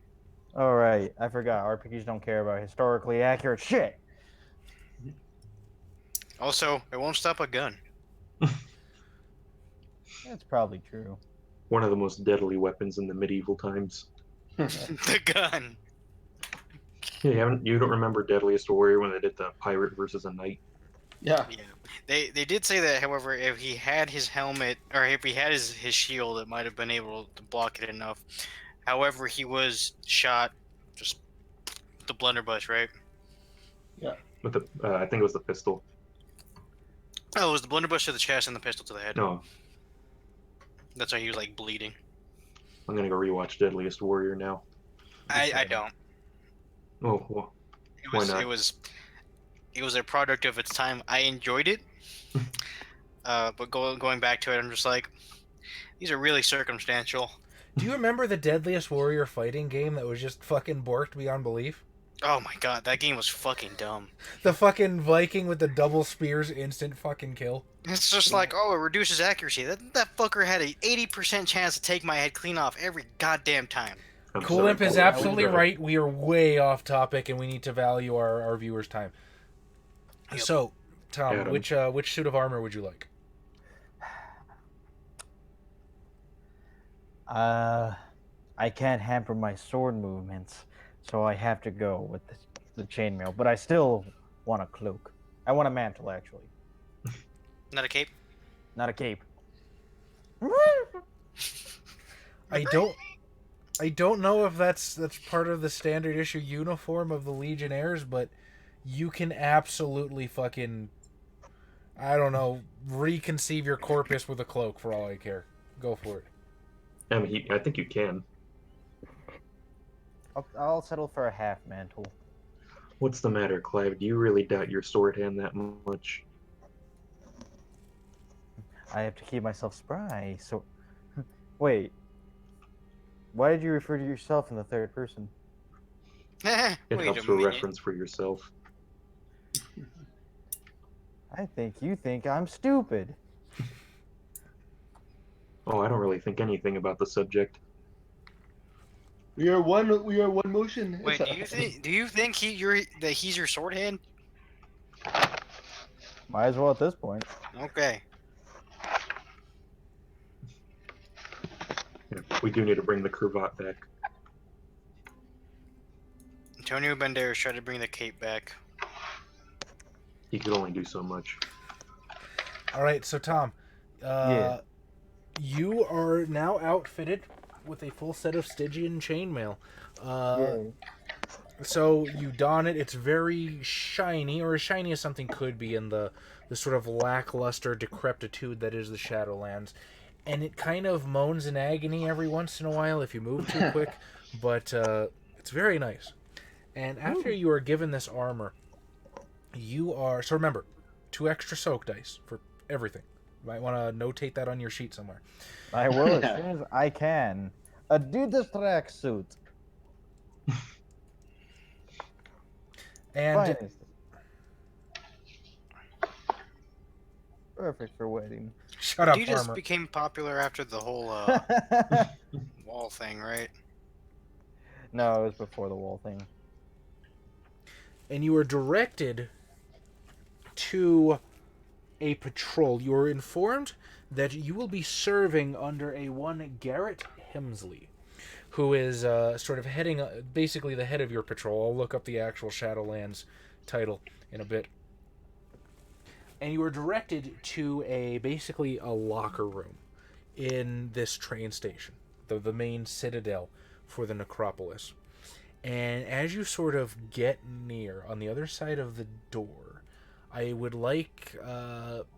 All right, I forgot. RPGs don't care about historically accurate shit. Also, it won't stop a gun. That's probably true. One of the most deadly weapons in the medieval times. The gun. You don't remember Deadliest Warrior when they did the pirate versus a knight? Yeah. Yeah. They did say that, however, if he had his helmet or if he had his shield, it might have been able to block it enough. However, he was shot just the blunderbuss, right? With the I think it was the pistol. Oh, it was the blunderbuss to the chest and the pistol to the head. No, That's why he was like bleeding. I'm gonna go rewatch Deadliest Warrior now. I don't. Oh, well, It Why was not? it was a product of its time. I enjoyed it. But going back to it, I'm just like, these are really circumstantial. Do you remember the Deadliest Warrior fighting game that was just fucking borked beyond belief? Oh my god, that game was fucking dumb. The fucking Viking with the double spears instant fucking kill. It's just like, oh, it reduces accuracy. That fucker had a 80% chance to take my head clean off every goddamn time. I'm Cool sorry, Imp is Cole. absolutely Right. right. We are way off topic and we need to value our viewers' time. Yep. So, Tom, Adam. which suit of armor would you like? I can't hamper my sword movements, so I have to go with the chainmail. But I still want a cloak. I want a mantle, actually, Not a cape? not a cape. I don't know if that's part of the standard issue uniform of the Legionnaires, but you can absolutely fucking, I don't know, reconceive your corpus with a cloak for all I care. Go for it. I mean, I think you can. I'll settle for a half mantle. What's the matter, Clive? Do you really doubt your sword hand that much? I have to keep myself spry. So, wait. Why did you refer to yourself in the third person? It Wait helps a for minute. reference for yourself. I think you think I'm stupid. Oh, I don't really think anything about the subject. We are one. We are one motion. Wait, do you think he's your sword hand? Might as well at this point. Okay. Yeah, we do need to bring the cravat back. Antonio Banderas tried to bring the cape back. He could only do so much. All right, so Tom, Yeah. you are now outfitted with a full set of Stygian chainmail. Yay. So you don it. It's very shiny, or as shiny as something could be in the sort of lackluster decrepitude that is the Shadowlands. And it kind of moans in agony every once in a while if you move too quick, but it's very nice. And after you are given this armor, you are... So remember, 2 extra soak dice for everything. You might want to notate that on your sheet somewhere. I will as soon as I can. Adidas tracksuit. And Finest. Perfect for wedding. shut up, You just armor. became popular after the whole wall thing, right? No, it was before the wall thing. And you are directed to a patrol. You are informed that you will be serving under a one Garrett Hemsley, who is sort of heading, basically the head of your patrol. I'll look up the actual Shadowlands title in a bit. And you are directed to basically a locker room in this train station, the main citadel for the necropolis. And as you sort of get near, on the other side of the door, I would like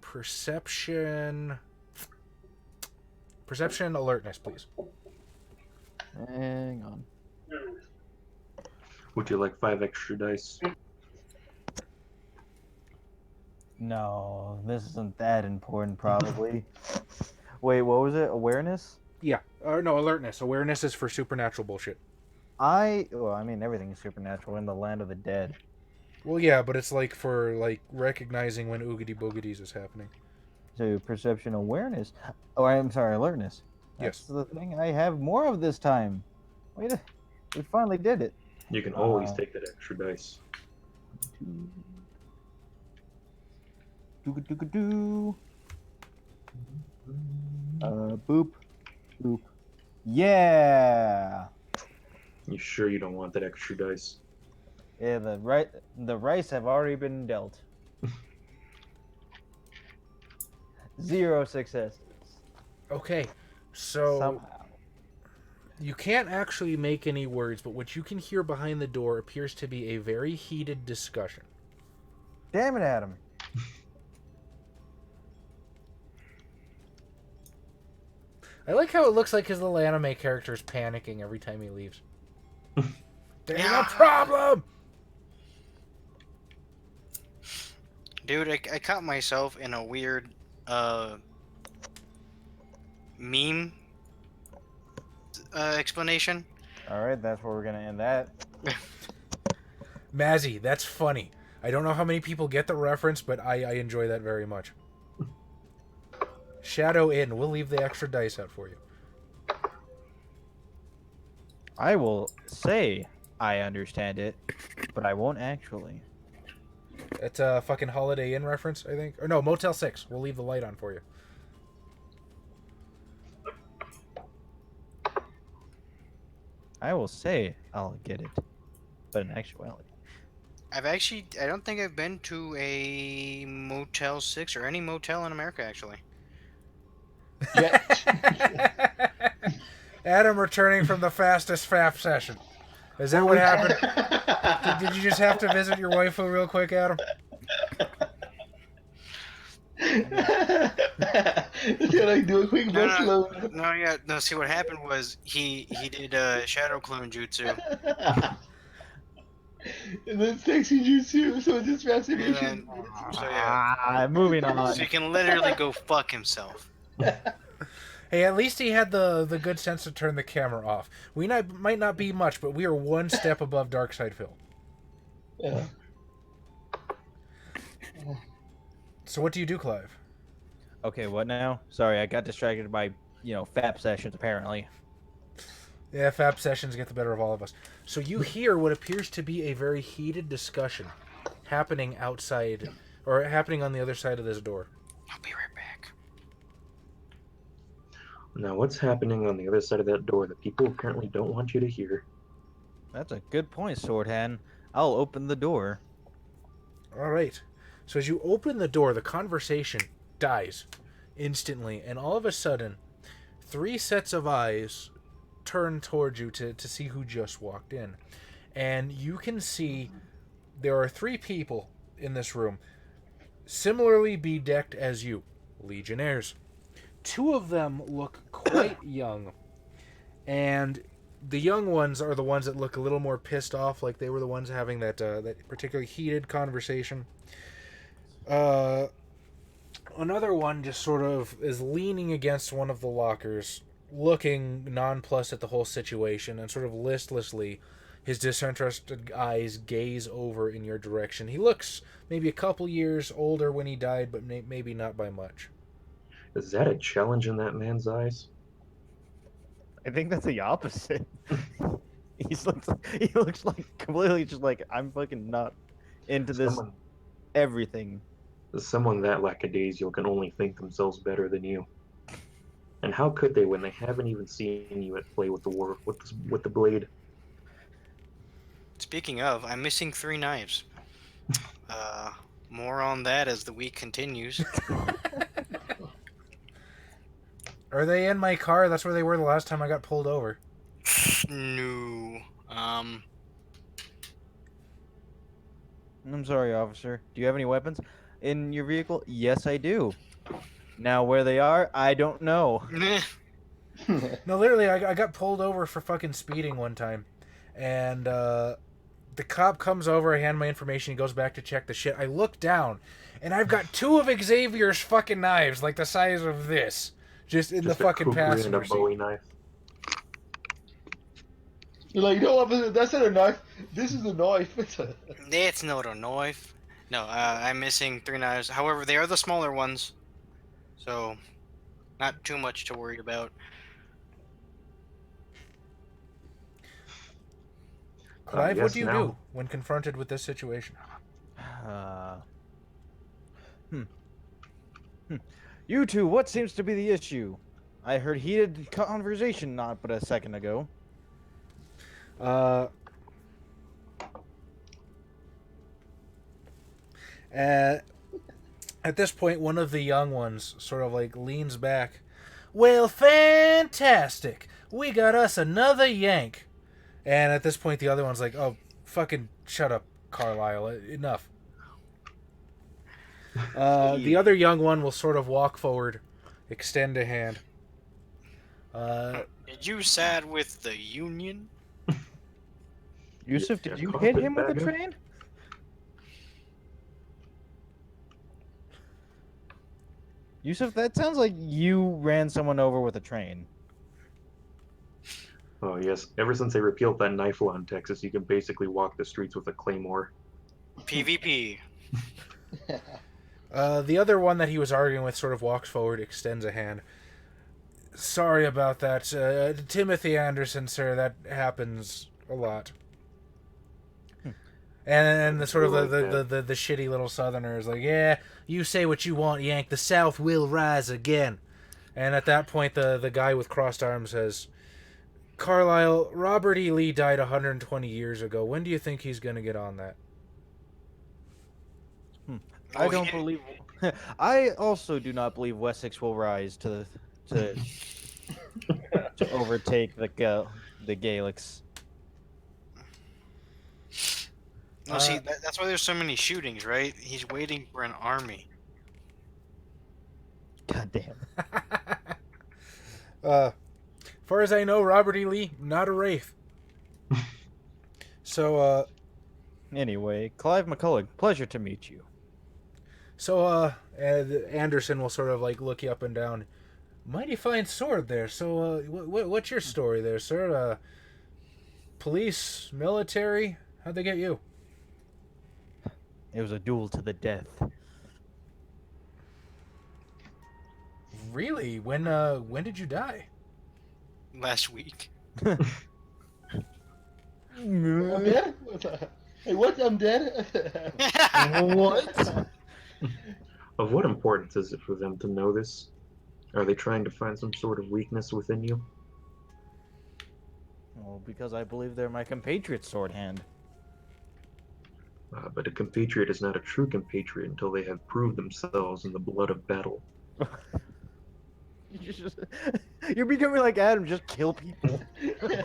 perception alertness, please. Hang on. Would you like 5 extra dice? No, this isn't that important, probably. Wait, what was it? Awareness? Yeah, or no, alertness. Awareness is for supernatural bullshit. Well, I mean, everything is supernatural in the land of the dead. Well, yeah, but it's like for like recognizing when oogity boogities is happening. So, perception awareness. Oh, I'm sorry, alertness. That's Yes. the thing I have more of this time. Wait, we finally did it. You can always take that extra dice. Do. Boop. Boop. Yeah! You sure you don't want that extra dice? Yeah, the rice have already been dealt. 0 successes. Okay, so Somehow. you can't actually make any words, but what you can hear behind the door appears to be a very heated discussion. Damn it, Adam. I like how it looks like his little anime character is panicking every time he leaves. There's a problem! Dude, I caught myself in a weird meme explanation. Alright, that's where we're gonna end that. Mazzy, that's funny. I don't know how many people get the reference, but I enjoy that very much. Shadow in. We'll leave the extra dice out for you. I will say I understand it, but I won't actually. It's a fucking Holiday Inn reference, I think. Or no, Motel 6. We'll leave the light on for you. I will say I'll get it, but in actuality. I don't think I've been to a Motel 6 or any motel in America, actually. Adam returning from the fastest FAP session. Is that what happened? Did you just have to visit your waifu real quick, Adam? Just gotta like, do a quick breath load. No, see what happened was he did shadow clone jutsu. And then sexy jutsu, so it's just masturbation. So yeah. Moving on. So he can literally go fuck himself. Hey, at least he had the good sense to turn the camera off. We might not be much, but we are one step above Darkside Phil. Yeah. So what do you do, Clive? Okay, what now? Sorry, I got distracted by FAP sessions apparently. Yeah, FAP sessions get the better of all of us. So you hear what appears to be a very heated discussion happening outside, or happening on the other side of this door. I'll be right back. Now, what's happening on the other side of that door that people apparently don't want you to hear? That's a good point, Swordhand. I'll open the door. All right. So as you open the door, the conversation dies instantly, and all of a sudden, 3 sets of eyes turn towards you to see who just walked in. And you can see there are 3 people in this room, similarly bedecked as you, Legionnaires. 2 of them look quite young, and the young ones are the ones that look a little more pissed off, like they were the ones having that particularly heated conversation. Another one just sort of is leaning against one of the lockers, looking nonplussed at the whole situation, and sort of listlessly, his disinterested eyes gaze over in your direction. He looks maybe a couple years older when he died, but maybe not by much. Is that a challenge in that man's eyes? I think that's the opposite. He looks like completely just like, I'm fucking not into this Someone, everything. someone that lackadaisical can only think themselves better than you. And how could they when they haven't even seen you at play with the blade? Speaking of, I'm missing 3 knives. More on that as the week continues. Are they in my car? That's where they were the last time I got pulled over. No. I'm sorry, officer. Do you have any weapons in your vehicle? Yes, I do. Now, where they are, I don't know. No, literally, I got pulled over for fucking speeding one time. And the cop comes over, I hand my information, he goes back to check the shit. I look down, and I've got 2 of Xavier's fucking knives, like the size of this, just in the fucking kukri and passenger a Bowie seat. knife. You're like, no, officer, that's not a knife. This is a knife. It's not a knife. No, I'm missing 3 knives. However, they are the smaller ones. So, not too much to worry about. Clive, what Yes, do you now. do when confronted with this situation? You two, what seems to be the issue? I heard heated conversation not but a second ago. At this point, one of the young ones sort of like leans back. Well, fantastic! We got us another yank. And at this point, the other one's like, "Oh, fucking shut up, Carlisle. Enough." The other young one will sort of walk forward, extend a hand. Did you side with the Union? Yusuf, Yeah, did you cough hit it him with a back up. train? Yusuf, that sounds like you ran someone over with a train. Oh yes, ever since they repealed that knife law in Texas, you can basically walk the streets with a claymore. PvP. The other one that he was arguing with sort of walks forward, extends a hand. Sorry about that. Timothy Anderson, sir, that happens a lot. And the sort of the shitty little southerner is like, yeah, you say what you want, Yank. The South will rise again. And at that point, the guy with crossed arms says, Carlisle, Robert E. Lee died 120 years ago. When do you think he's going to get on that? I don't believe. I also do not believe Wessex will rise to overtake the Gaelics. No, see, that's why there's so many shootings, right? He's waiting for an army. God damn. Far as I know, Robert E. Lee, not a Wraith. So, Anyway, Clive McCullough, pleasure to meet you. Anderson will sort of like look you up and down. Mighty fine sword there. So, what's your story there, sir? Police, military? How'd they get you? It was a duel to the death. Really? When did you die? Last week. I'm dead? Hey, what? I'm dead? What? Of what importance is it for them to know this? Are they trying to find some sort of weakness within you? Well, because I believe they're my compatriot, Sword Hand. But a compatriot is not a true compatriot until they have proved themselves in the blood of battle. You're becoming like Adam, just kill people.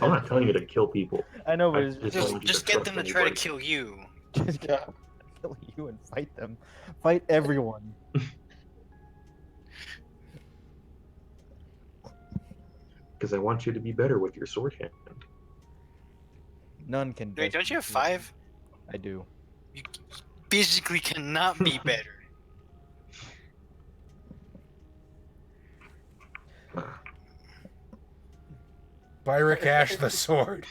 I'm not telling you to kill people. I know, but I it's just just, want you Just to get trust them to try to anybody. kill you. just kill you and fight them. Fight everyone. Because I want you to be better with your sword hand. None can. Wait, best don't you have me. 5? I do. You physically cannot be better. Byrick Ash the sword.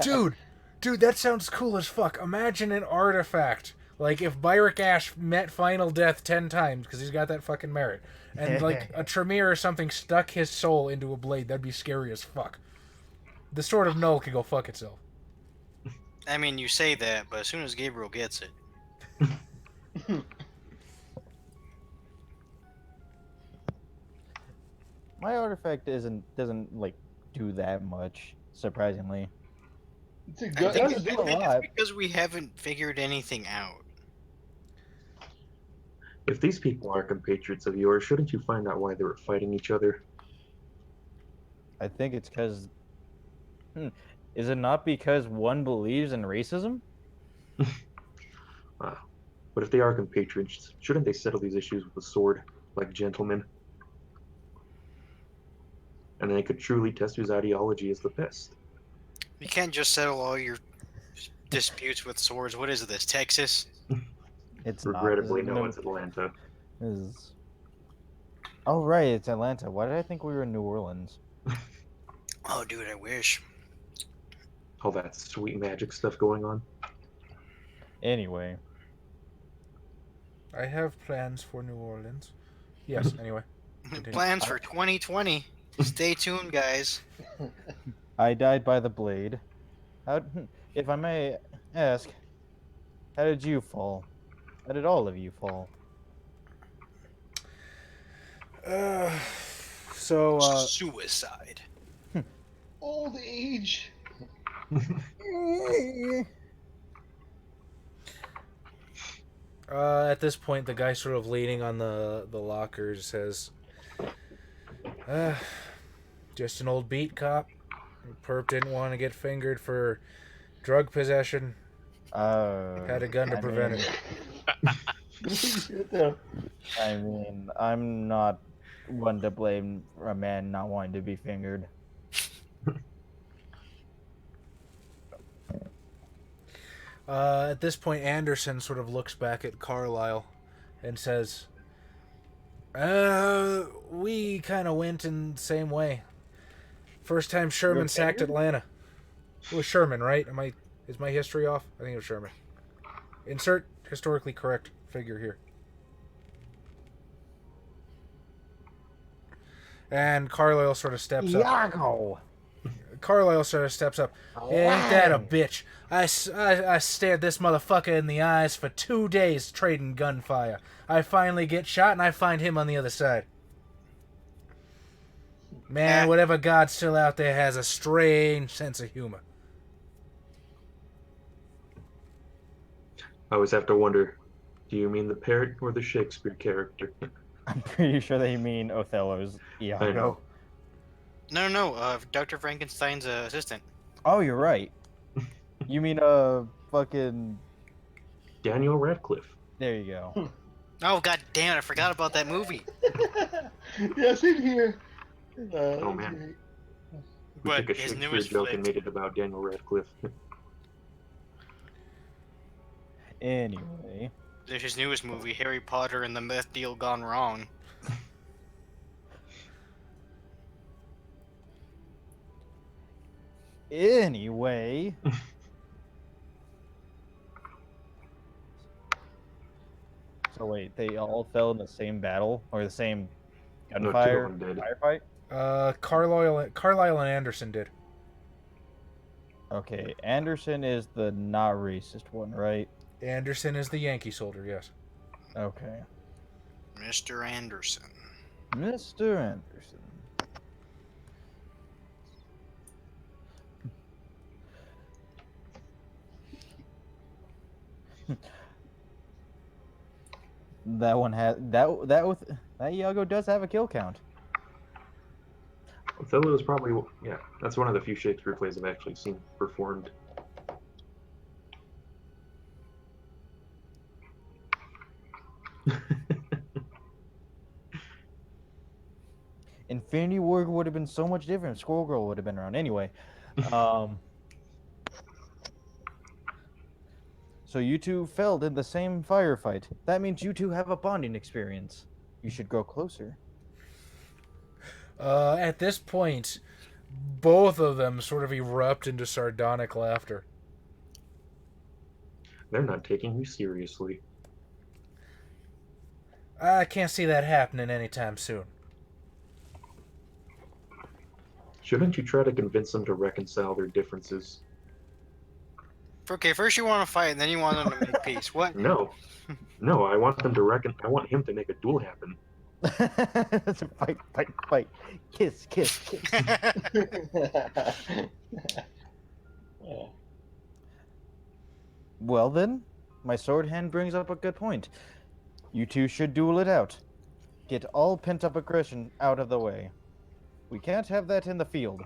Dude, that sounds cool as fuck. Imagine an artifact. Like if Byrick Ash met Final Death 10 times, because he's got that fucking merit, and like a Tremere or something stuck his soul into a blade, that'd be scary as fuck. The Sword of Null could go fuck itself. I mean, you say that, but as soon as Gabriel gets it, My artifact doesn't like do that much, surprisingly. It's a I good. think, doesn't I do a think it's lot. because we haven't figured anything out. If these people are compatriots of yours, shouldn't you find out why they were fighting each other? I think it's because. Is it not because one believes in racism? But if they are compatriots, shouldn't they settle these issues with a sword, like gentlemen? And they could truly test whose ideology is the best. You can't just settle all your disputes with swords. What is this, Texas? It's Regrettably, not. no, it's Atlanta. Is. Oh right, it's Atlanta. Why did I think we were in New Orleans? Oh, dude, I wish. All that sweet magic stuff going on. Anyway, I have plans for New Orleans. Yes, anyway. Continue. Plans for 2020. Stay tuned, guys. I died by the blade. How, if I may ask, how did you fall? How did all of you fall? Suicide. Old age. At this point, the guy sort of leaning on the locker says, just an old beat cop. Perp didn't want to get fingered for drug possession. Had a gun to prevent it. I mean, I'm not one to blame for a man not wanting to be fingered. At this point, Anderson sort of looks back at Carlisle and says, we kind of went in the same way. First time Sherman sacked Atlanta. It was Sherman, right? Is my history off? I think it was Sherman. Insert historically correct figure here. And Carlisle sort of steps up. Yago! Carlisle sort of steps up. Ain't that a bitch? I stared this motherfucker in the eyes for 2 days trading gunfire. I finally get shot and I find him on the other side. Man, whatever God's still out there has a strange sense of humor. I always have to wonder, do you mean the parrot or the Shakespeare character? I'm pretty sure they mean Othello's Iago. I know. No. Dr. Frankenstein's assistant. Oh, you're right. You mean fucking. Daniel Radcliffe. There you go. Oh, god damn it, I forgot about that movie. Yeah, same here. Oh, man. We But took a his Shakespeare newest joke flick. and made it about Daniel Radcliffe. Anyway. There's his newest movie, Harry Potter and the Meth Deal Gone Wrong. Anyway. So wait, they all fell in the same battle or the same No, two of gunfire them did. firefight? Carlisle and Anderson did. Okay, Anderson is the not racist one, right? Anderson is the Yankee soldier, yes. Okay. Mr. Anderson. Mr. Anderson. That one has that Iago does have a kill count. Othello is probably, yeah, that's one of the few Shakespeare plays I've actually seen performed. Infinity War would have been so much different. Squirrel Girl would have been around anyway. So you two fell in the same firefight. That means you two have a bonding experience. You should grow closer. At this point, both of them sort of erupt into sardonic laughter. They're not taking you seriously. I can't see that happening anytime soon. Shouldn't you try to convince them to reconcile their differences? Okay, first you want to fight, and then you want them to make peace. What? No. No, I want them to I want him to make a duel happen. Fight, fight, fight. Kiss, kiss, kiss. Well then, my sword hand brings up a good point. You two should duel it out. Get all pent-up aggression out of the way. We can't have that in the field.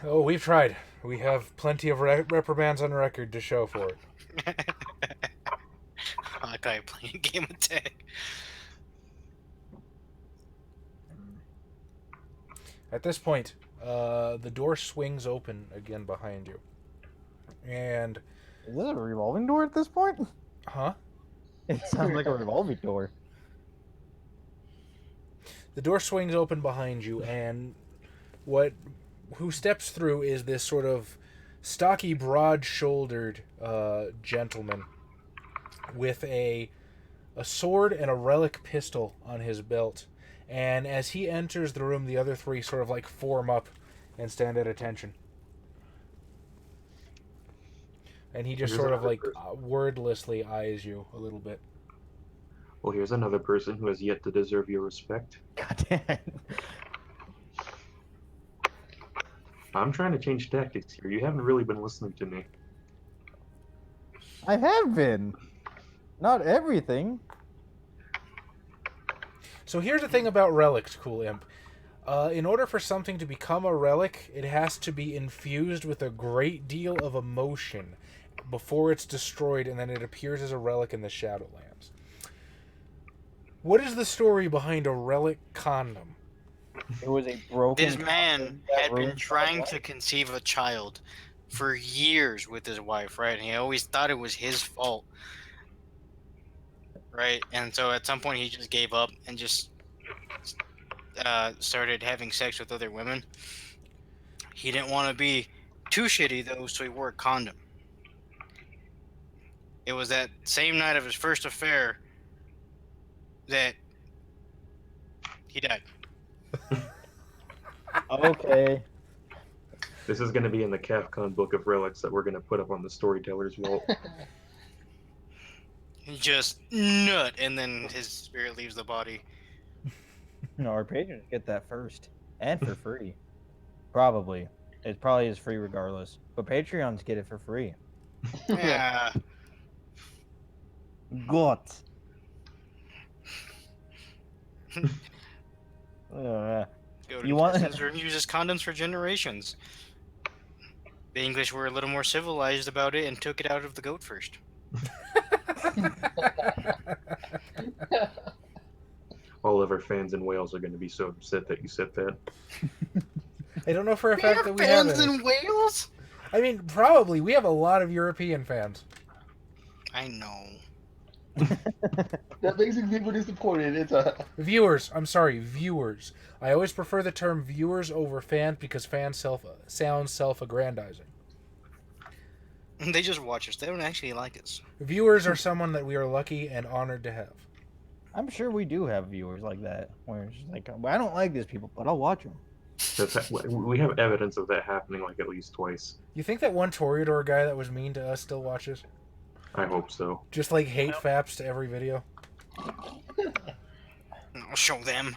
Oh, we've tried. We have plenty of reprimands on record to show for it. I like how you're playing a game of tag. At this point, the door swings open again behind you. And... Is this a revolving door at this point? Huh? It sounds like a revolving door. The door swings open behind you, and who steps through is this sort of stocky, broad-shouldered gentleman with a sword and a relic pistol on his belt. And as he enters the room, the other three sort of like form up and stand at attention. And he just Here's sort of another like person. wordlessly eyes you a little bit. Well, here's another person who has yet to deserve your respect. God damn it. I'm trying to change tactics here. You haven't really been listening to me. I have been. Not everything. So here's the thing about relics, Cool Imp. In order for something to become a relic, it has to be infused with a great deal of emotion before it's destroyed, and then it appears as a relic in the Shadowlands. What is the story behind a relic condom? It was a broken. This man condom that had been ruined my trying life. to conceive a child for years with his wife, right? And he always thought it was his fault, right? And so at some point he just gave up and just started having sex with other women. He didn't want to be too shitty though, so he wore a condom. It was that same night of his first affair that he died. Okay. This is going to be in the CAFCON book of relics that we're going to put up on the storyteller's vault. He just nut, and then his spirit leaves the body. No, our patrons get that first. And for free. Probably. It probably is free regardless. But Patreons get it for free. Yeah. Got. Go to You want- and uses condoms for generations. The English were a little more civilized about it and took it out of the goat first. All of our fans in Wales are going to be so upset that you said that. I don't know for a fact that we have fans any. in Wales? I mean, probably. We have a lot of European fans. I know. That makes me super disappointed. It's a Viewers. I'm sorry, viewers. I always prefer the term viewers over fans because fans sounds self-aggrandizing. They just watch us. They don't actually like us. Viewers are someone that we are lucky and honored to have. I'm sure we do have viewers like that, where it's just like, I don't like these people, but I'll watch them. We have evidence of that happening like at least twice. You think that one Toreador guy that was mean to us still watches? I hope so. Just like hate faps to every video? I'll show them.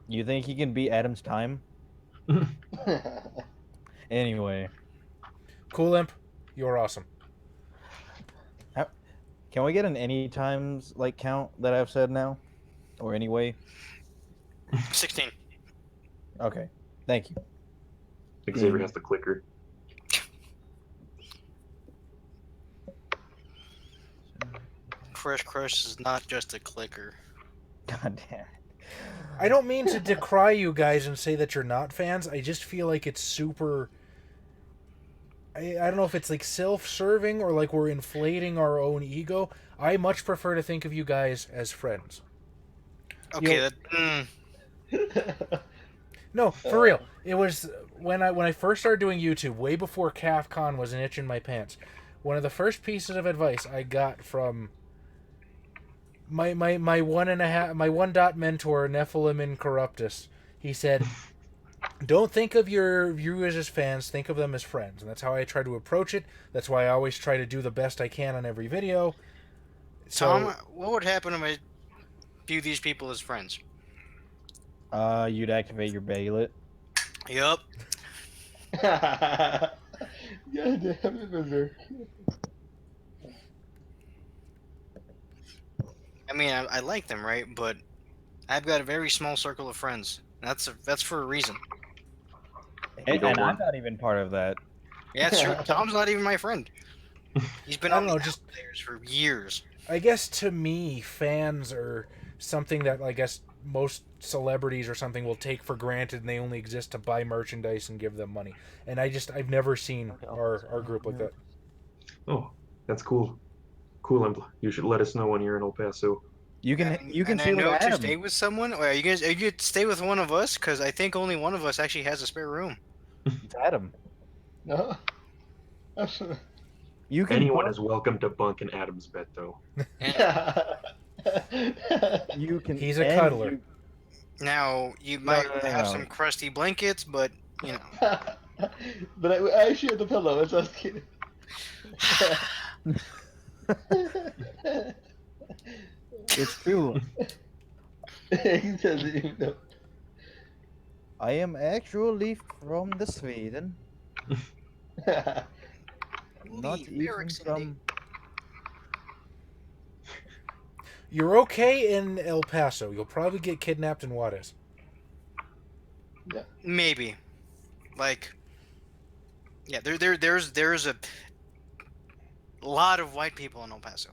You think he can beat Adam's time? Anyway, Cool Imp, you're awesome. can we get an any times like count that I've said now, or anyway? 16. Okay, thank you. Xavier has the clicker. Crush is not just a clicker. God damn it. I don't mean to decry you guys and say that you're not fans. I just feel like it's super... I don't know if it's like self-serving or like we're inflating our own ego. I much prefer to think of you guys as friends. Okay, Yo. No, for real. It was when I first started doing YouTube, way before CAFCON was an itch in my pants. One of the first pieces of advice I got from my one dot mentor Nephilim Incorruptus. He said, "Don't think of your viewers as fans. Think of them as friends." And that's how I try to approach it. That's why I always try to do the best I can on every video. So, Tom, what would happen if I view these people as friends? You'd activate your Bayolet. Yup. God damn it, Berserk. I mean, I like them, right? But I've got a very small circle of friends. That's for a reason. You And, don't and I'm want- not even part of that. Yeah, it's true. Tom's not even my friend. He's been I on don't the know, just- outliers for years. I guess to me, fans are something that I guess most celebrities or something will take for granted, and they only exist to buy merchandise and give them money. And I've never seen our group like that. Oh, that's cool. Cool, Imp. You should let us know when you're in El Paso. You can And stay I with know to Adam. stay with someone. Or are you gonna stay with one of us? Because I think only one of us actually has a spare room. It's Adam. No. You can Anyone put- is welcome to bunk in Adam's bed, though. You can. He's a and cuddler. you- Now you might no, have no. some crusty blankets, but you know. But I shared the pillow. That's what I was kidding. It's true. He doesn't even know. I am actually from the Sweden, not Leave even Erickson, from. You're okay in El Paso. You'll probably get kidnapped in Juarez. Maybe, like, yeah. There's a lot of white people in El Paso.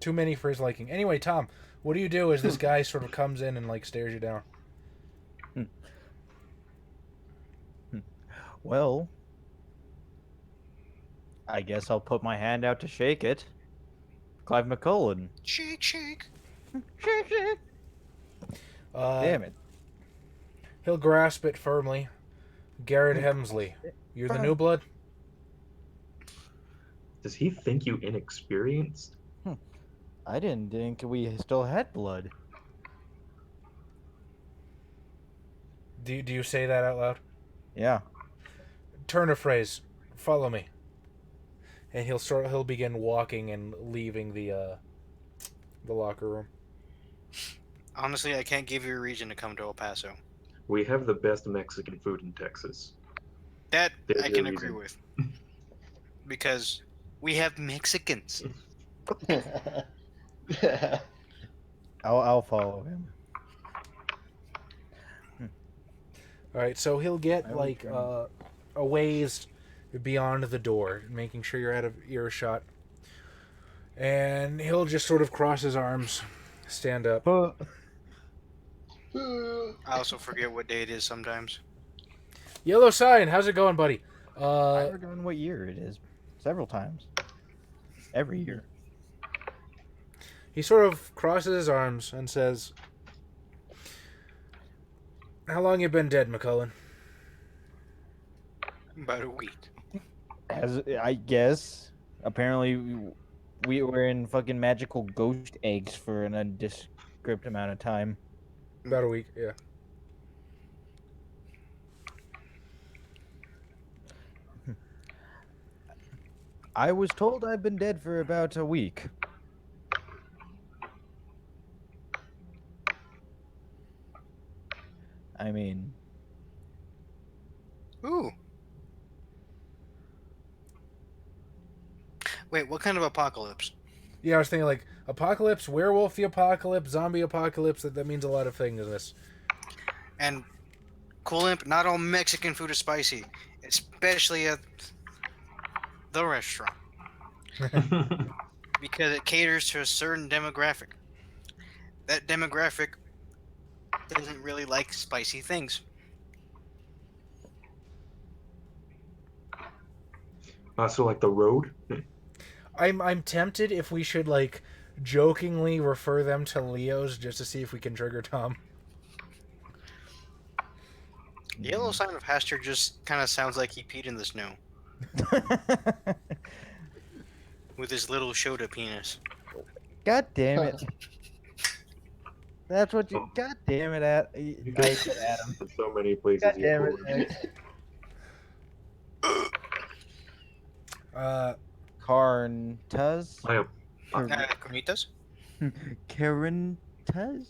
Too many for his liking. Anyway, Tom, what do you do as this guy sort of comes in and like stares you down? Well, I guess I'll put my hand out to shake it. Clive McCullen. Shake, shake. Shake it. Damn it. He'll grasp it firmly. Garrett Hemsley, you're the new blood? Does he think you inexperienced? I didn't think we still had blood. Do you say that out loud? Yeah. Turn a phrase. Follow me. And he'll begin walking and leaving the locker room. Honestly, I can't give you a reason to come to El Paso. We have the best Mexican food in Texas. That There's I your can agree reason. with. Because we have Mexicans. I'll follow him. All right, so he'll get I will like try. a ways beyond the door, making sure you're out of earshot. And he'll just sort of cross his arms, stand up. I also forget what day it is sometimes. Yellow sign, how's it going, buddy? I've forgotten what year it is. Several times. Every year. He sort of crosses his arms and says, "How long you been dead, McCullen?" About a week. As I guess, apparently we were in fucking magical ghost eggs for an undescript amount of time. About a week, yeah. I was told I've been dead for about a week. I mean, Ooh. Wait, what kind of apocalypse? Yeah, I was thinking like apocalypse, werewolf the apocalypse, zombie apocalypse. That means a lot of things in this. And cool imp, not all Mexican food is spicy, especially at the restaurant, because it caters to a certain demographic. That demographic doesn't really like spicy things. So like the road. I'm tempted if we should like jokingly refer them to Leos just to see if we can trigger Tom. Yellow sign of Hastur just kind of sounds like he peed in the snow with his little Shota penis. God damn it. That's what you. God damn it, You I guys said Adam. in so many places. God you damn go. it. Uh, Carnitas? I have Carnitas? Carnitas?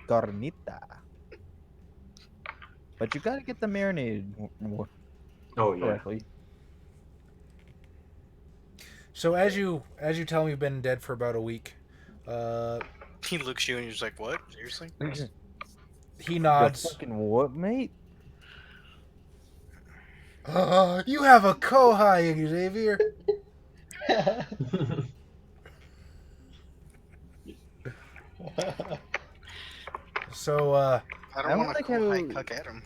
Carnita. But you gotta get the marinated Oh yeah. correctly. so as you tell me you've been dead for about a week, He looks at you and he's like, "What? Seriously?" he The nods. fucking what, mate? You have a kohai, Xavier. So I I don't don't want to like cuck at him.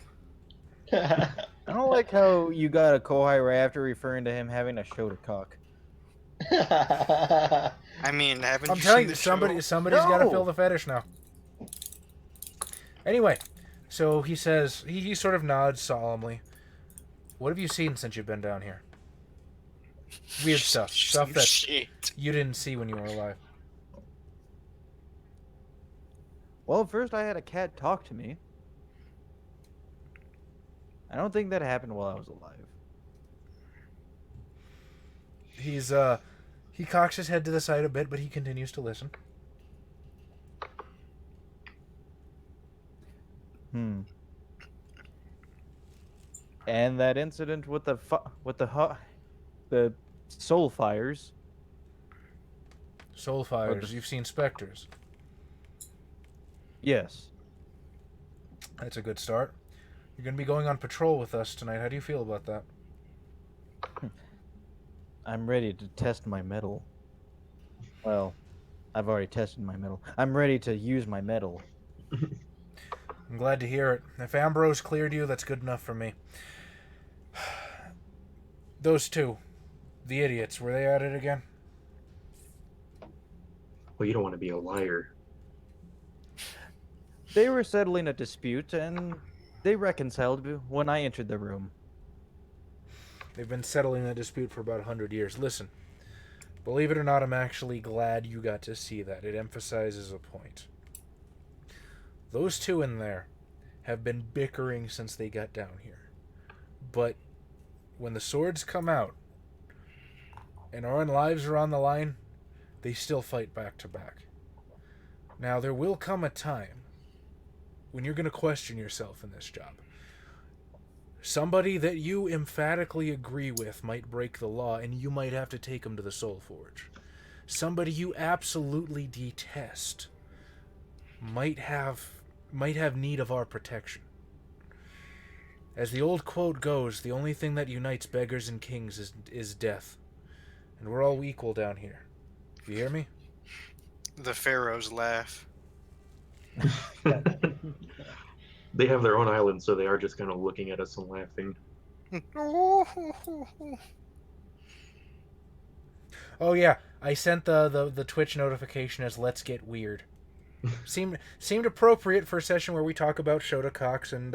I don't like how you got a kohai right after referring to him having a Shota cock. I mean, haven't I'm you telling seen you, the show? somebody's got to No! fill the fetish now. Anyway, so he says he sort of nods solemnly. What have you seen since you've been down here? Weird stuff that Shit. you didn't see when you were alive. Well, first I had a cat talk to me. I don't think that happened while I was alive. He cocks his head to the side a bit, but he continues to listen. And that incident with the soul fires. Soul fires. You've seen specters. Yes. That's a good start. You're going to be going on patrol with us tonight. How do you feel about that? I'm ready to test my metal. Well, I've already tested my metal. I'm ready to use my metal. I'm glad to hear it. If Ambrose cleared you, that's good enough for me. Those two, the idiots, were they at it again? Well, you don't want to be a liar. They were settling a dispute, and they reconciled when I entered the room. They've been settling the dispute for about 100 years. Listen, believe it or not, I'm actually glad you got to see that. It emphasizes a point. Those two in there have been bickering since they got down here. But when the swords come out and our own lives are on the line, they still fight back to back. Now, there will come a time when you're going to question yourself in this job. Somebody that you emphatically agree with might break the law, and you might have to take them to the Soul Forge. Somebody you absolutely detest might have need of our protection. As the old quote goes, the only thing that unites beggars and kings is death. And we're all equal down here. You hear me? The pharaohs laugh. They have their own island, so they are just kind of looking at us and laughing. Oh yeah, I sent the Twitch notification as "Let's Get Weird." seemed appropriate for a session where we talk about Shota Cox and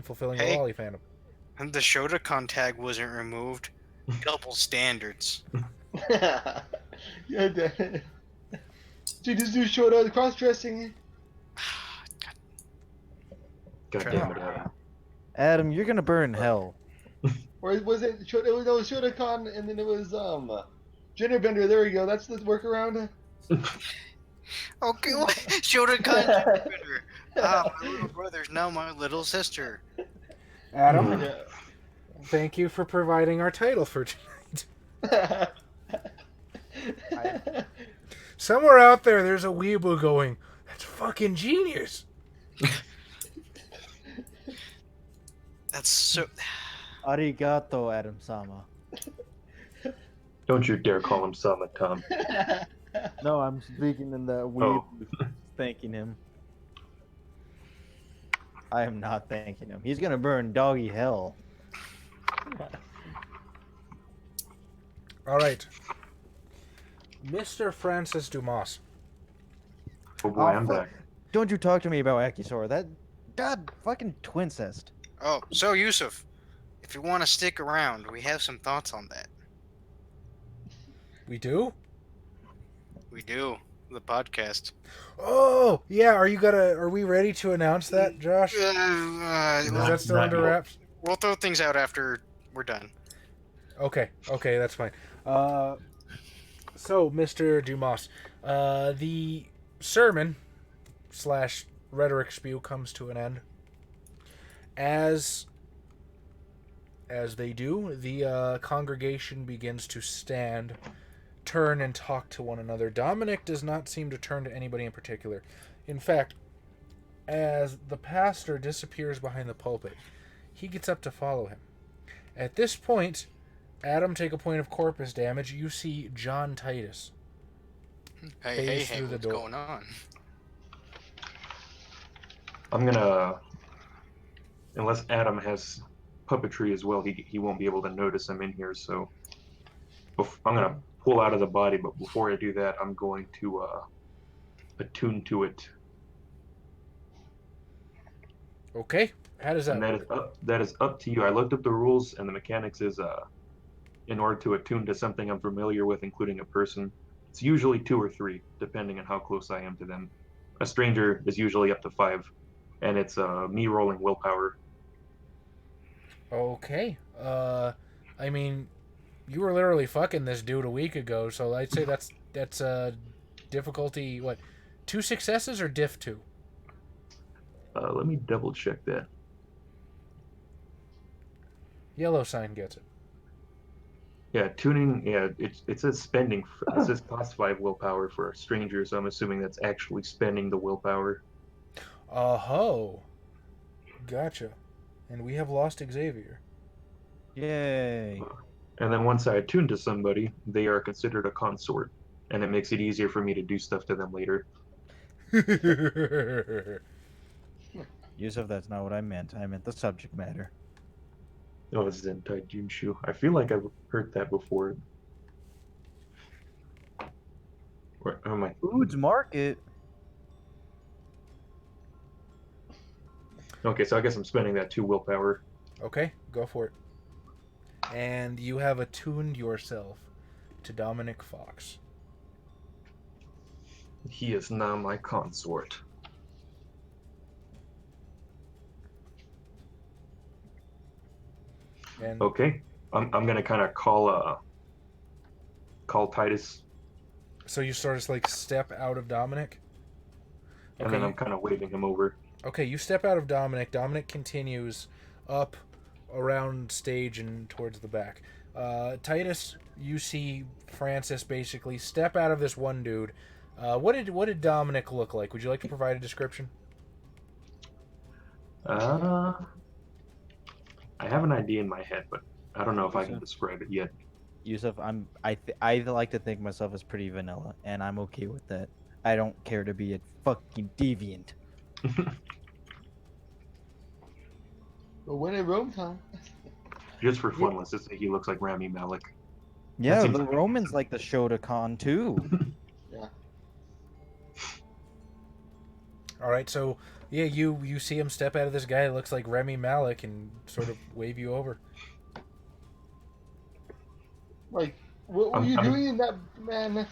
fulfilling the Hey. lolly fandom. And the Shotacon tag wasn't removed. Double standards. Yeah, did you just do short of the cross-dressing? God Try damn to- it, Adam. Adam, you're gonna burn in hell. Or was it? It was Shotacon, and then it was Gender Bender. There we go. That's the workaround. Okay, what? Shotacon Jupiter. Ah, my little brother's now my little sister. Adam, Yeah. thank you for providing our title for tonight. Somewhere out there's a weeaboo going, that's fucking genius. That's so. Arigato, Adam-sama. Don't you dare call him Sama, Tom. No, I'm speaking in the Oh. thanking him. I am not thanking him. He's gonna burn doggy hell. All right. Mr. Francis Dumas. Oh boy, I'm back. Don't you talk to me about Akisora. That god fucking twincest. Oh, so Yusuf, if you want to stick around, we have some thoughts on that. We do? We do. The podcast. Oh, yeah, are we ready to announce that, Josh? Is No. that still under wraps? We'll throw things out after we're done. Okay, that's fine. So, Mr. Dumas, the sermon / rhetoric spew comes to an end. As they do, the congregation begins to stand, turn, and talk to one another. Dominic does not seem to turn to anybody in particular. In fact, as the pastor disappears behind the pulpit, he gets up to follow him. At this point, Adam, take a point of corpus damage. You see John Titus. Hey, through the what's door. going on? I'm gonna, unless Adam has puppetry as well, he won't be able to notice I'm in here. So I'm gonna pull out of the body, but before I do that, I'm going to attune to it. Okay, how does that And work? that is up to you. I looked up the rules, and the mechanics is in order to attune to something I'm familiar with, including a person, it's usually 2 or 3, depending on how close I am to them. A stranger is usually up to 5, and it's me rolling willpower. Okay. I mean, you were literally fucking this dude a week ago, so I'd say that's difficulty, what, 2 successes or diff 2? Let me double check that. Yellow sign gets it. Yeah, tuning. Yeah, it says spending. It says cost 5 willpower for a stranger, so I'm assuming that's actually spending the willpower. Oh. Gotcha. And we have lost Xavier. Yay. And then once I attune to somebody, they are considered a consort, and it makes it easier for me to do stuff to them later. Yusuf, that's not what I meant. I meant the subject matter. Oh, it's Zentai Junshu. I feel like I've heard that before. Where am I? Foods Market. Okay, so I guess I'm spending that 2 willpower. Okay, go for it. And you have attuned yourself to Dominic Fox. He is now my consort. And Okay, I'm gonna kind of call Titus, so you sort of like step out of Dominic. and then I'm kind of waving him over. Okay, you step out of Dominic. Dominic continues up around stage and towards the back. Titus, you see Francis basically step out of this one dude. What did Dominic look like? Would you like to provide a description? I have an idea in my head, but I don't know if I can describe it yet. Yusuf, I like to think myself as pretty vanilla, and I'm okay with that. I don't care to be a fucking deviant. But when in Rome time. Just for fun, let's just say he looks like Rami Malek. Yeah, seems the like- Romans like the Shotacon too. All right, so yeah, you see him step out of this guy that looks like Remy Malik and sort of wave you over. Like, what were I'm- you I'm- doing in that man?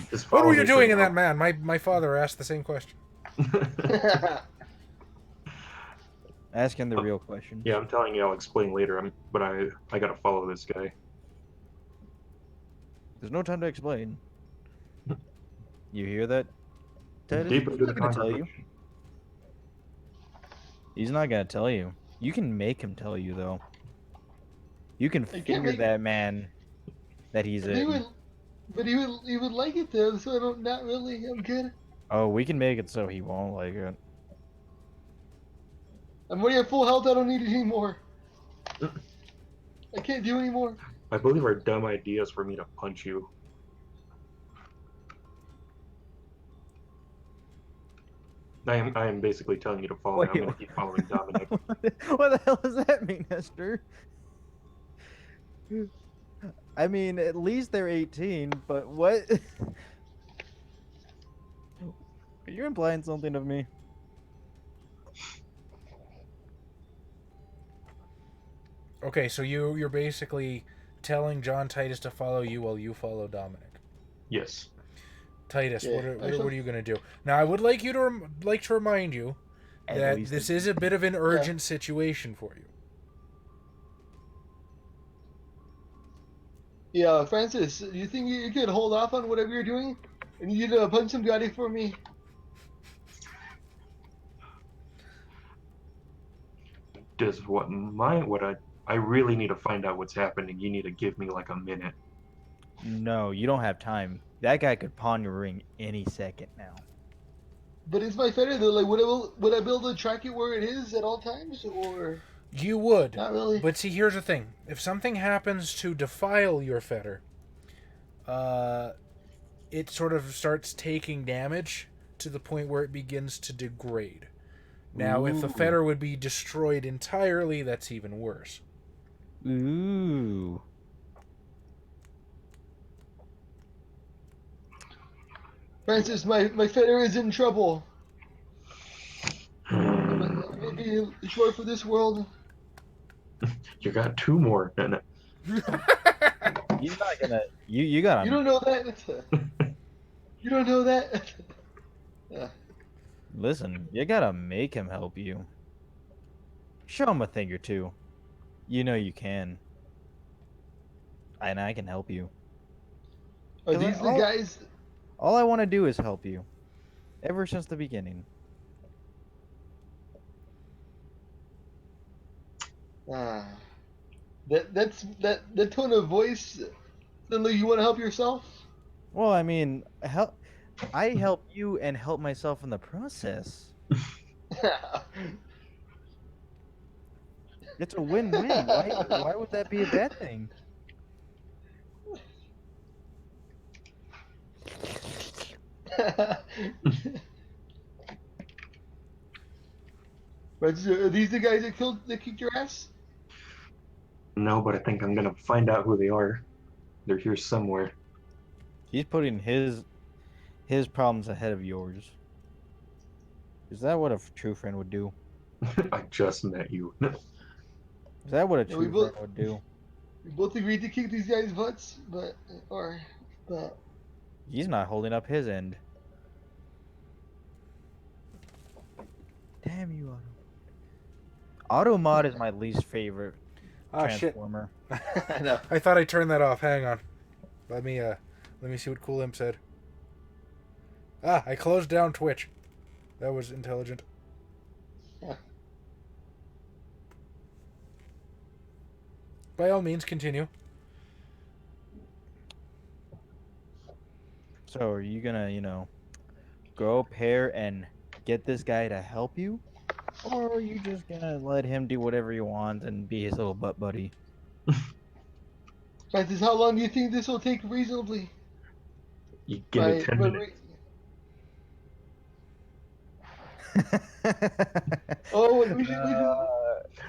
Just What follow were you me for doing in now. that man? My father asked the same question. Ask him the real questions. Yeah, I'm telling you, I'll explain later. But I gotta follow this guy. There's no time to explain. You hear that, Titus? Deep He's into not the gonna tell you. congregation. He's not gonna tell you. You can make him tell you, though. You can can't figure make- that man that he's He in. would, but he would like it though. So I don't. Not really. I'm good. Oh, we can make it so he won't like it. I'm already at full health. I don't need it anymore. I can't do anymore. I believe our dumb idea is for me to punch you. I am basically telling you to follow me. I'm Wait. gonna keep following Dominic. What the hell does that mean, Esther? I mean, at least they're 18, but what? Are you implying something of me? Okay, so you're basically telling John Titus to follow you while you follow Dominic. Yes. Titus, Yeah, what are you gonna do? Now, I would like you to to remind you At that least this it- is a bit of an urgent situation for you. Yeah, Francis. Do you think you could hold off on whatever you're doing? I need you to punch some guy for me. Does I really need to find out what's happening. You need to give me like a minute. No, you don't have time. That guy could pawn your ring any second now. But it's my feather though. Like, would I be able to track it where it is at all times, or You would, not really? but see, here's the thing: if something happens to defile your fetter, it sort of starts taking damage to the point where it begins to degrade. Now, if the Ooh. fetter would be destroyed entirely, that's even worse. Ooh. Francis, my feather is in trouble. Maybe short for this world. You got two more. And He's not gonna. You gotta. You don't know that. You don't know that. Listen, you gotta make him help you. Show him a thing or two. You know you can. And I can help you. Are Cause these the all- guys? All I want to do is help you. Ever since the beginning. That tone of voice. Then like you want to help yourself. Well, I mean, I help you and help myself in the process. It's a win-win. Why would that be a bad thing? But are these the guys that kicked your ass? no, but I think I'm gonna find out who they are. They're here somewhere. He's putting his problems ahead of yours. Is that what a true friend would do? I just met you. Is that what a Yeah, we true both- friend would do? We both agreed to kick these guys' butts, but He's not holding up his end. Damn you, Auto. Automod is my least favorite Ah, shit. transformer. I know. I thought I turned that off. Hang on. Let me see what Cool Imp said. Ah, I closed down Twitch. That was intelligent. Yeah. By all means, continue. So are you gonna, go up here and get this guy to help you? Or are you just gonna let him do whatever he wants and be his little butt buddy? Francis, how long do you think this will take reasonably? You give me 10 minutes. Oh, we should.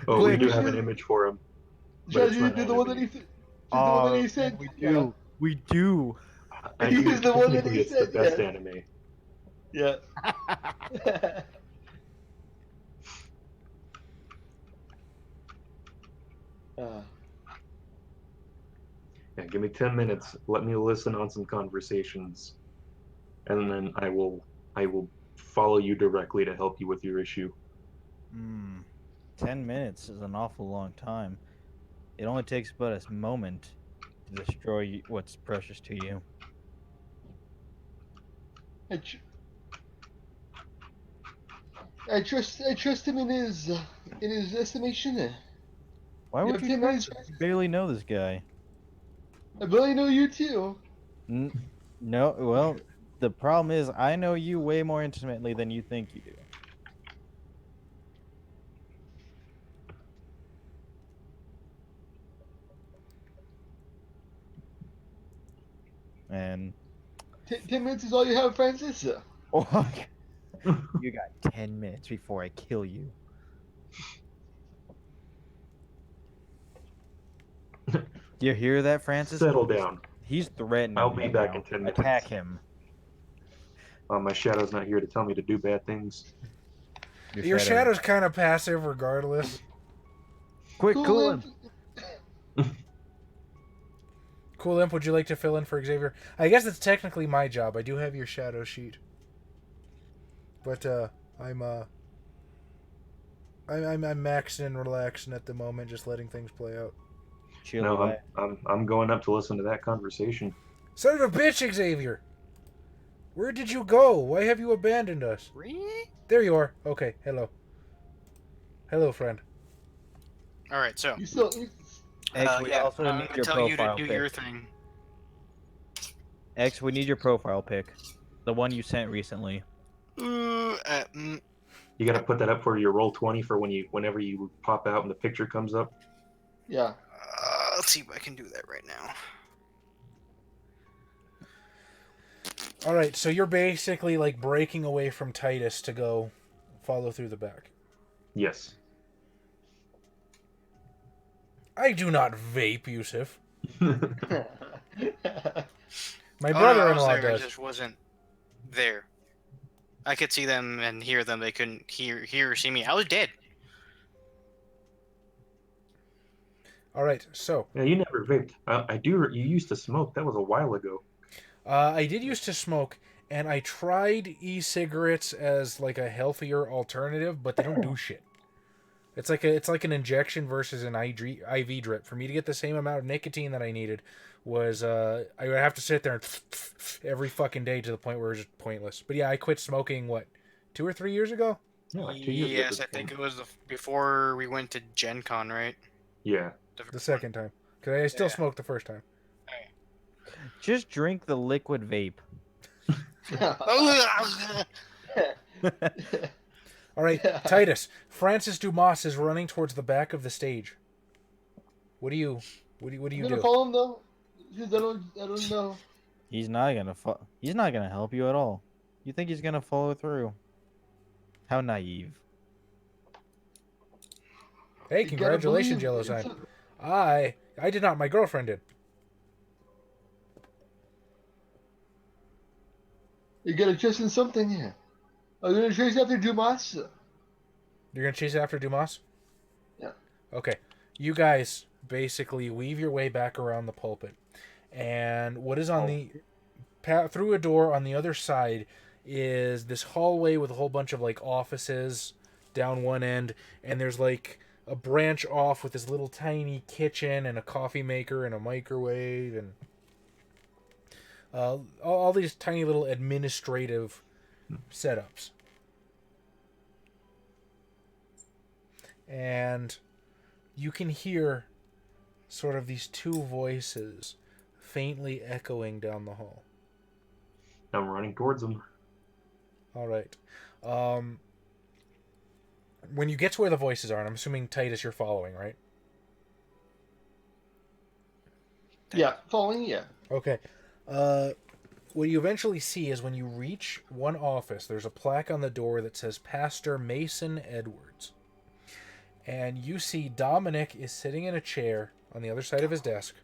Oh, we Wait, do we have an should- image for him. But Should it's you not do the one that he animated. said? The one that he Oh, said. we do. We do. I He think was the one that technically he it's the said, best yeah. anime. Yeah. uh, Yeah, give me 10 minutes. Let me listen on some conversations, and then I will follow you directly to help you with your issue. 10 minutes is an awful long time. It only takes but a moment to destroy what's precious to you. I, tr- I trust him in his estimation. Why You would have you 10 trust minutes. him? You barely know this guy. I barely know you too. N- no, well, the problem is I know you way more intimately than you think you do. And 10 minutes is all you have, Francis. oh, you got 10 minutes before I kill you. Do you hear that, Francis? Settle down. He's threatening I'll be you back now. in 10 Attack minutes. him. My shadow's not here to tell me to do bad things. Your shadow's kind of passive regardless. Quick, Cool cool Imp. him. Cool Imp, would you like to fill in for Xavier? I guess it's technically my job. I do have your shadow sheet. But I'm maxing and relaxing at the moment, just letting things play out. Chill No, away. I'm going up to listen to that conversation. Son of a bitch, Xavier! Where did you go? Why have you abandoned us? Really? There you are. Okay, hello. Hello, friend. All right, so You still. X, we also I'm need gonna your tell you to profile do pic. your thing. X, we need your profile pic. The one you sent recently. You got to put that up for your roll 20 for whenever you pop out and the picture comes up. Yeah. Let's see if I can do that right now. Alright, so you're basically like breaking away from Titus to go follow through the back. Yes. I do not vape, Yusuf. Yeah. My Oh, no, I was brother-in-law there. I does. just wasn't there. I could see them and hear them. They couldn't hear or see me. I was dead. Alright, so Yeah, you never vaped. I do. You used to smoke. That was a while ago. I did used to smoke, and I tried e-cigarettes as like a healthier alternative, but they don't do shit. It's like an injection versus an IV drip. For me to get the same amount of nicotine that I needed was I would have to sit there and every fucking day to the point where it was just pointless. But yeah, I quit smoking 2 or 3 years ago. Yeah, like 2 years ago. Yes, I think it was before we went to Gen Con, right? Yeah. The second time, because I still Yeah. smoked the first time. Just drink the liquid vape. All right, Titus. Francis Dumas is running towards the back of the stage. What do you I'm do? gonna follow him though, because I don't know. He's not gonna help you at all. You think he's gonna follow through? How naive. Hey, You gotta congratulations, believe Yellow in Sign. some- I did not. My girlfriend did. You gotta trust in something. Yeah. Are you gonna chase after Dumas? You're gonna chase after Dumas? Yeah. Okay. You guys basically weave your way back around the pulpit, and what is on the through a door on the other side is this hallway with a whole bunch of like offices down one end, and there's like a branch off with this little tiny kitchen and a coffee maker and a microwave and all these tiny little administrative setups. And you can hear sort of these two voices faintly echoing down the hall. I'm running towards them. All right. When you get to where the voices are, and I'm assuming Titus you're following, right? Yeah, following. Yeah. Okay. What you eventually see is when you reach one office, there's a plaque on the door that says Pastor Mason Edwards. And you see Dominic is sitting in a chair on the other side of his desk,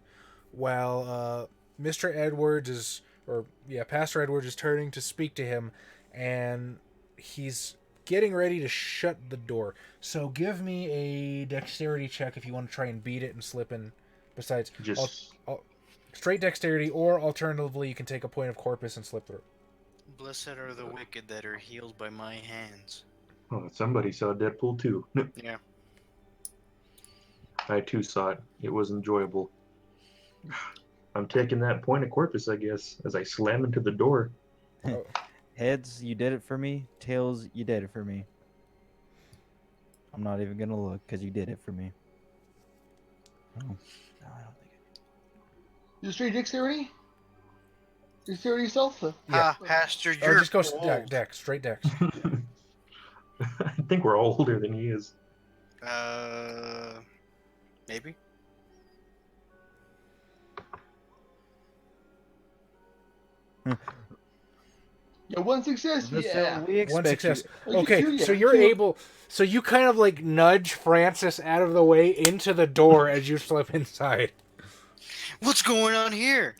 while Pastor Edwards is turning to speak to him, and he's getting ready to shut the door. So give me a dexterity check if you want to try and beat it and slip in. Besides, Just straight dexterity, or alternatively, you can take a point of corpus and slip through. Blessed are the wicked that are healed by my hands. oh, somebody saw Deadpool too. Yeah. I too saw it. It was enjoyable. I'm taking that point of corpus, I guess, as I slam into the door. Heads, you did it for me. Tails, you did it for me. I'm not even gonna look because you did it for me. No, no, I don't think You straight dexterity? Dexterity yourself? Yeah. Pastor, Or you're just go old. dex, straight dex. I think we're all older than he is. Maybe. Yeah, one success. That's Yeah. what we One expect success. you. Look at Okay, you, so yeah. you're Two. able. So you kind of like nudge Francis out of the way into the door as you slip inside. What's going on here?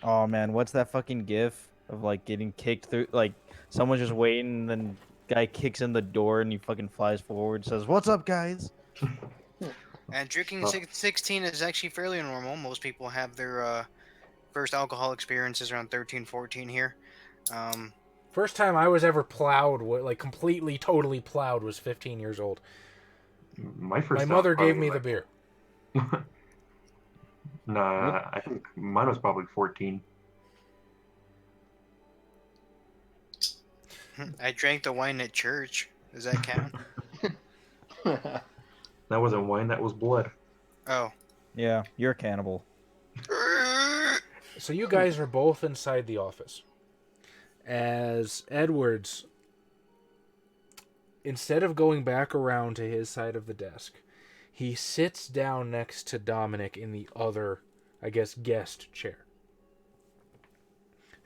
Oh man, what's that fucking gif of like getting kicked through? Like someone's just waiting, and then guy kicks in the door, and he fucking flies forward, says, "What's up, guys?" And drinking Oh. 16 is actually fairly normal. Most people have their first alcohol experiences around 13, 14 here. First time I was ever plowed, like completely, totally plowed, was 15 years old. My first. My time mother gave probably me the beer. Nah, I think mine was probably 14. I drank the wine at church. Does that count? That wasn't wine, that was blood. Oh. Yeah, you're a cannibal. So you guys are both inside the office. As Edwards, instead of going back around to his side of the desk, he sits down next to Dominic in the other, I guess, guest chair.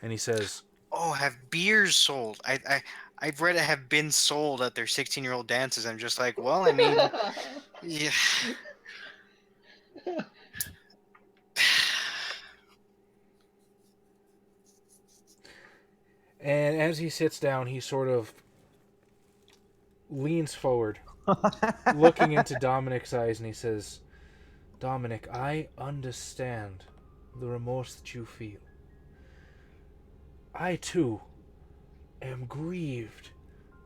And he says, Oh, have beers sold? I've read it have been sold at their 16-year-old dances. I'm just like, well, I mean, yeah. and as he sits down, he sort of leans forward, looking into Dominic's eyes, and he says, Dominic, I understand the remorse that you feel. I, too, am grieved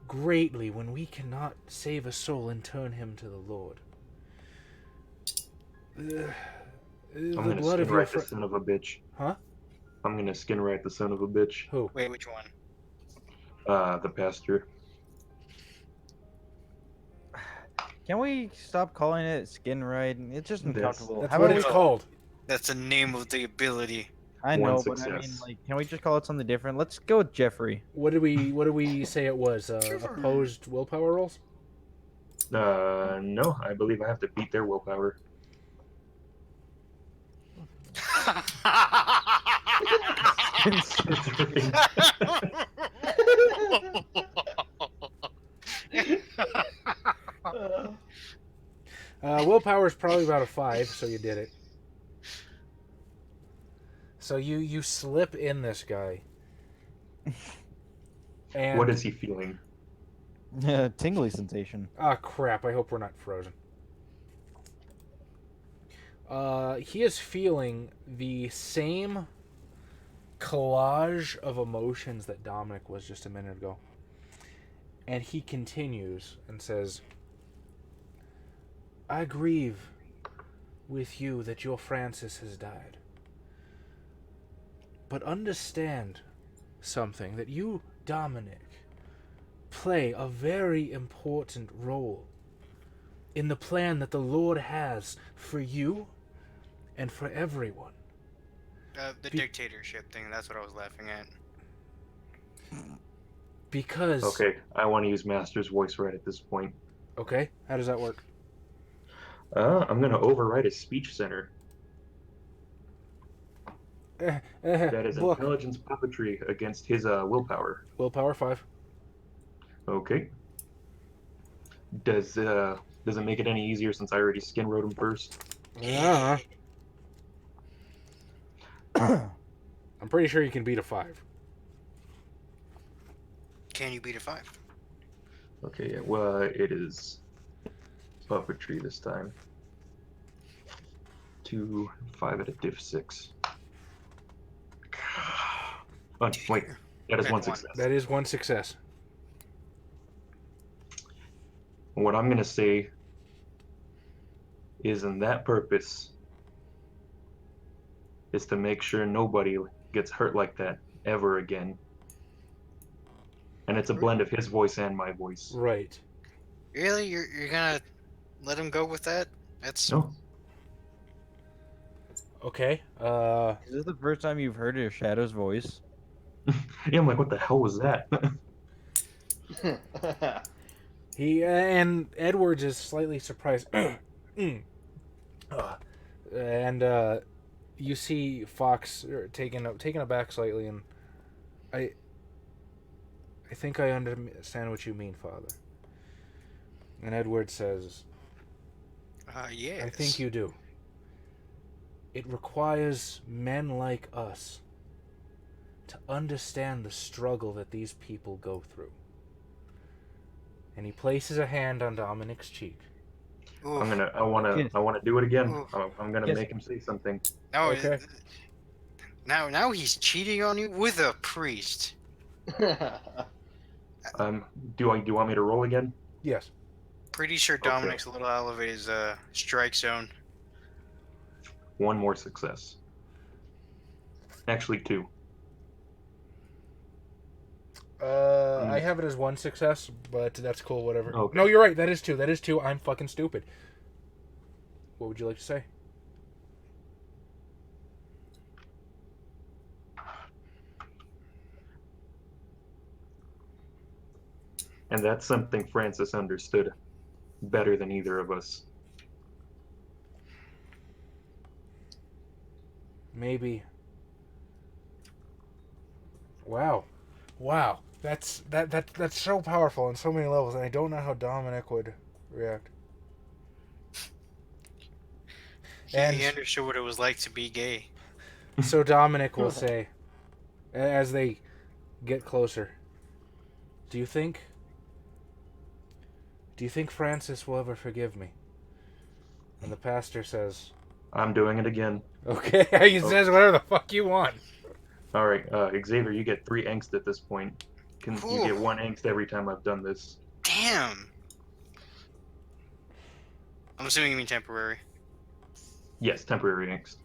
greatly when we cannot save a soul and turn him to the Lord. The I'm gonna blood skin of your right the son of a bitch. Huh? I'm gonna skin right the son of a bitch. Who? Wait, which one? The pastor. Can we stop calling it skin right? It's just uncomfortable. That's How what about it's we? called. That's the name of the ability. I One know, but I mean, success. like, can we just call it something different? Let's go with Jeffrey. What did we say it was? Opposed willpower rolls? No, I believe I have to beat their willpower. Willpower is probably about a 5, so you did it. So you slip in this guy. And What is he feeling? Tingly sensation. ah, crap, I hope we're not frozen. He is feeling the same collage of emotions that Dominic was just a minute ago. And he continues and says, I grieve with you that your Francis has died. But understand something, that you, Dominic, play a very important role in the plan that the Lord has for you and for everyone. The dictatorship thing, that's what I was laughing at. Because... Okay, I want to use Master's voice right at this point. Okay, how does that work? I'm gonna override his speech center. That is Look, intelligence puppetry against his willpower. willpower 5. Okay. Does it make it any easier since I already skin wrote him first? Yeah. I'm pretty sure you can beat a 5. Can you beat a 5? Okay, well, it is puppetry this time. 2, 5 at a diff 6. Oh, wait, that is And 1 one. success. That is one success. What I'm gonna say is, in that purpose, is to make sure nobody gets hurt like that ever again. And it's a blend of his voice and my voice. Right. Really? You're gonna let him go with that? That's No, Okay. Is this the first time you've heard your Shadow's voice? yeah, I'm like, what the hell was that? He and Edwards is slightly surprised. And you see Fox taken aback slightly, and I think I understand what you mean, Father. And Edward says, yes. I think you do. It requires men like us to understand the struggle that these people go through. And he places a hand on Dominic's cheek. Oof. I wanna do it again. Oof. I'm gonna Yes. make him say something. Now, Okay. now he's cheating on you with a priest. Do you want me to roll again? Yes. Pretty sure Okay. Dominic's a little elevated his strike zone. 1 more success. Actually, 2. I have it as 1 success, but that's cool, whatever. Okay. No, you're right, that is 2. That is 2. I'm fucking stupid. What would you like to say? And that's something Francis understood better than either of us. Maybe. Wow. That's so powerful on so many levels, and I don't know how Dominic would react. And- He understood what it was like to be gay. So Dominic will say, as they get closer, Do you think Francis will ever forgive me? And the pastor says, I'm doing it again. okay, he says whatever the fuck you want. All right, Xavier, you get 3 angst at this point. You Cool. get 1 angst every time I've done this. Damn. I'm assuming you mean temporary. Yes, temporary angst.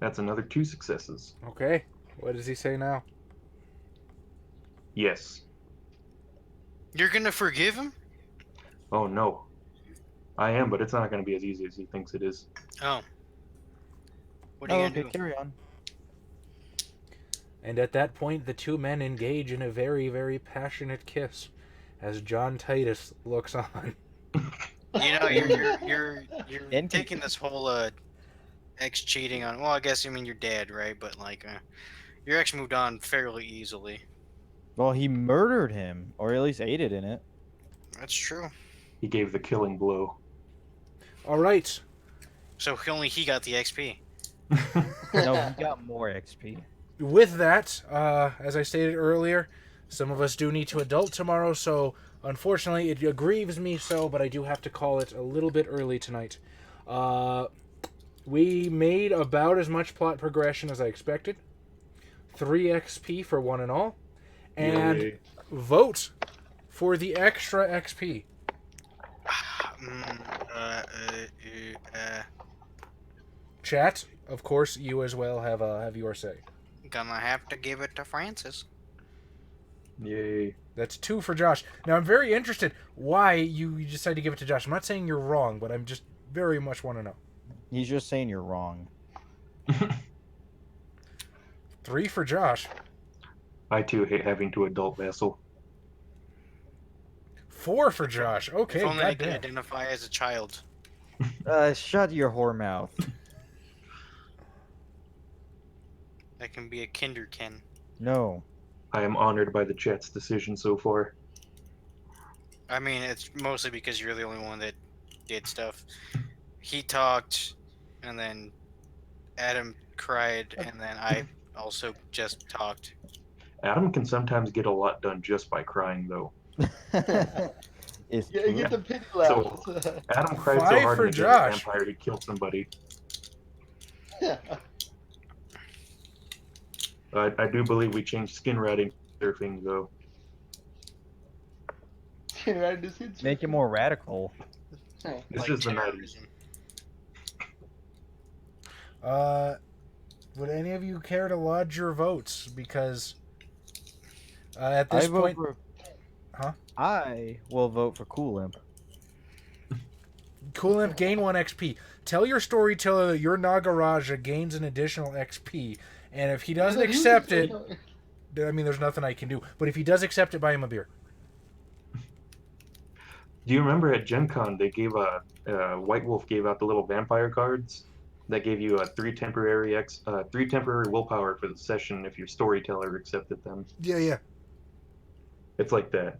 That's another 2 successes. Okay, what does he say now? Yes. You're gonna forgive him? Oh no. I am, but it's not going to be as easy as he thinks it is. Oh. What are you gonna okay, do? carry on. And at that point, the two men engage in a very, very passionate kiss, as John Titus looks on. You know, you're And- taking this whole ex cheating on. Well, I guess you mean your dad, right? But like, your ex moved on fairly easily. Well, he murdered him, or at least aided in it. That's true. He gave the killing blow. All right. So only he got the XP. No, he got more XP. With that, as I stated earlier, some of us do need to adult tomorrow, so unfortunately it grieves me so, but I do have to call it a little bit early tonight. We made about as much plot progression as I expected. 3 XP for one and all. And Yay. vote for the extra XP. Chat, of course, you as well have your say. Gonna have to give it to Francis. Yay. That's 2 for Josh. Now, I'm very interested why you decided to give it to Josh. I'm not saying you're wrong, but I'm just very much want to know. He's just saying you're wrong. 3 for Josh. I too hate having to adult Vassal. 4 for Josh. Okay, If only I could goddamn. identify as a child. Shut your whore mouth. That can be a kinderkin. No. I am honored by the chat's decision so far. I mean, it's mostly because you're the only one that did stuff. He talked, and then Adam cried, and then I also just talked. Adam can sometimes get a lot done just by crying, though. It's Yeah, true. get the pity So laughs. Adam cried so 5 hard for in the game of Josh. Vampire he killed somebody. I do believe we changed skin routing surfing, though. Make it more radical. This Like is the 90s. terrorism. Would any of you care to lodge your votes? Because at I this vote point, for. Huh? I will vote for Cool Imp. Cool Imp gain 1 XP. Tell your storyteller that your Nagaraja gains an additional XP, and if he doesn't accept it, I mean, there's nothing I can do. But if he does accept it, buy him a beer. Do you remember at Gen Con they gave White Wolf gave out the little vampire cards that gave you a 3 temporary willpower for the session if your storyteller accepted them? Yeah. It's like that.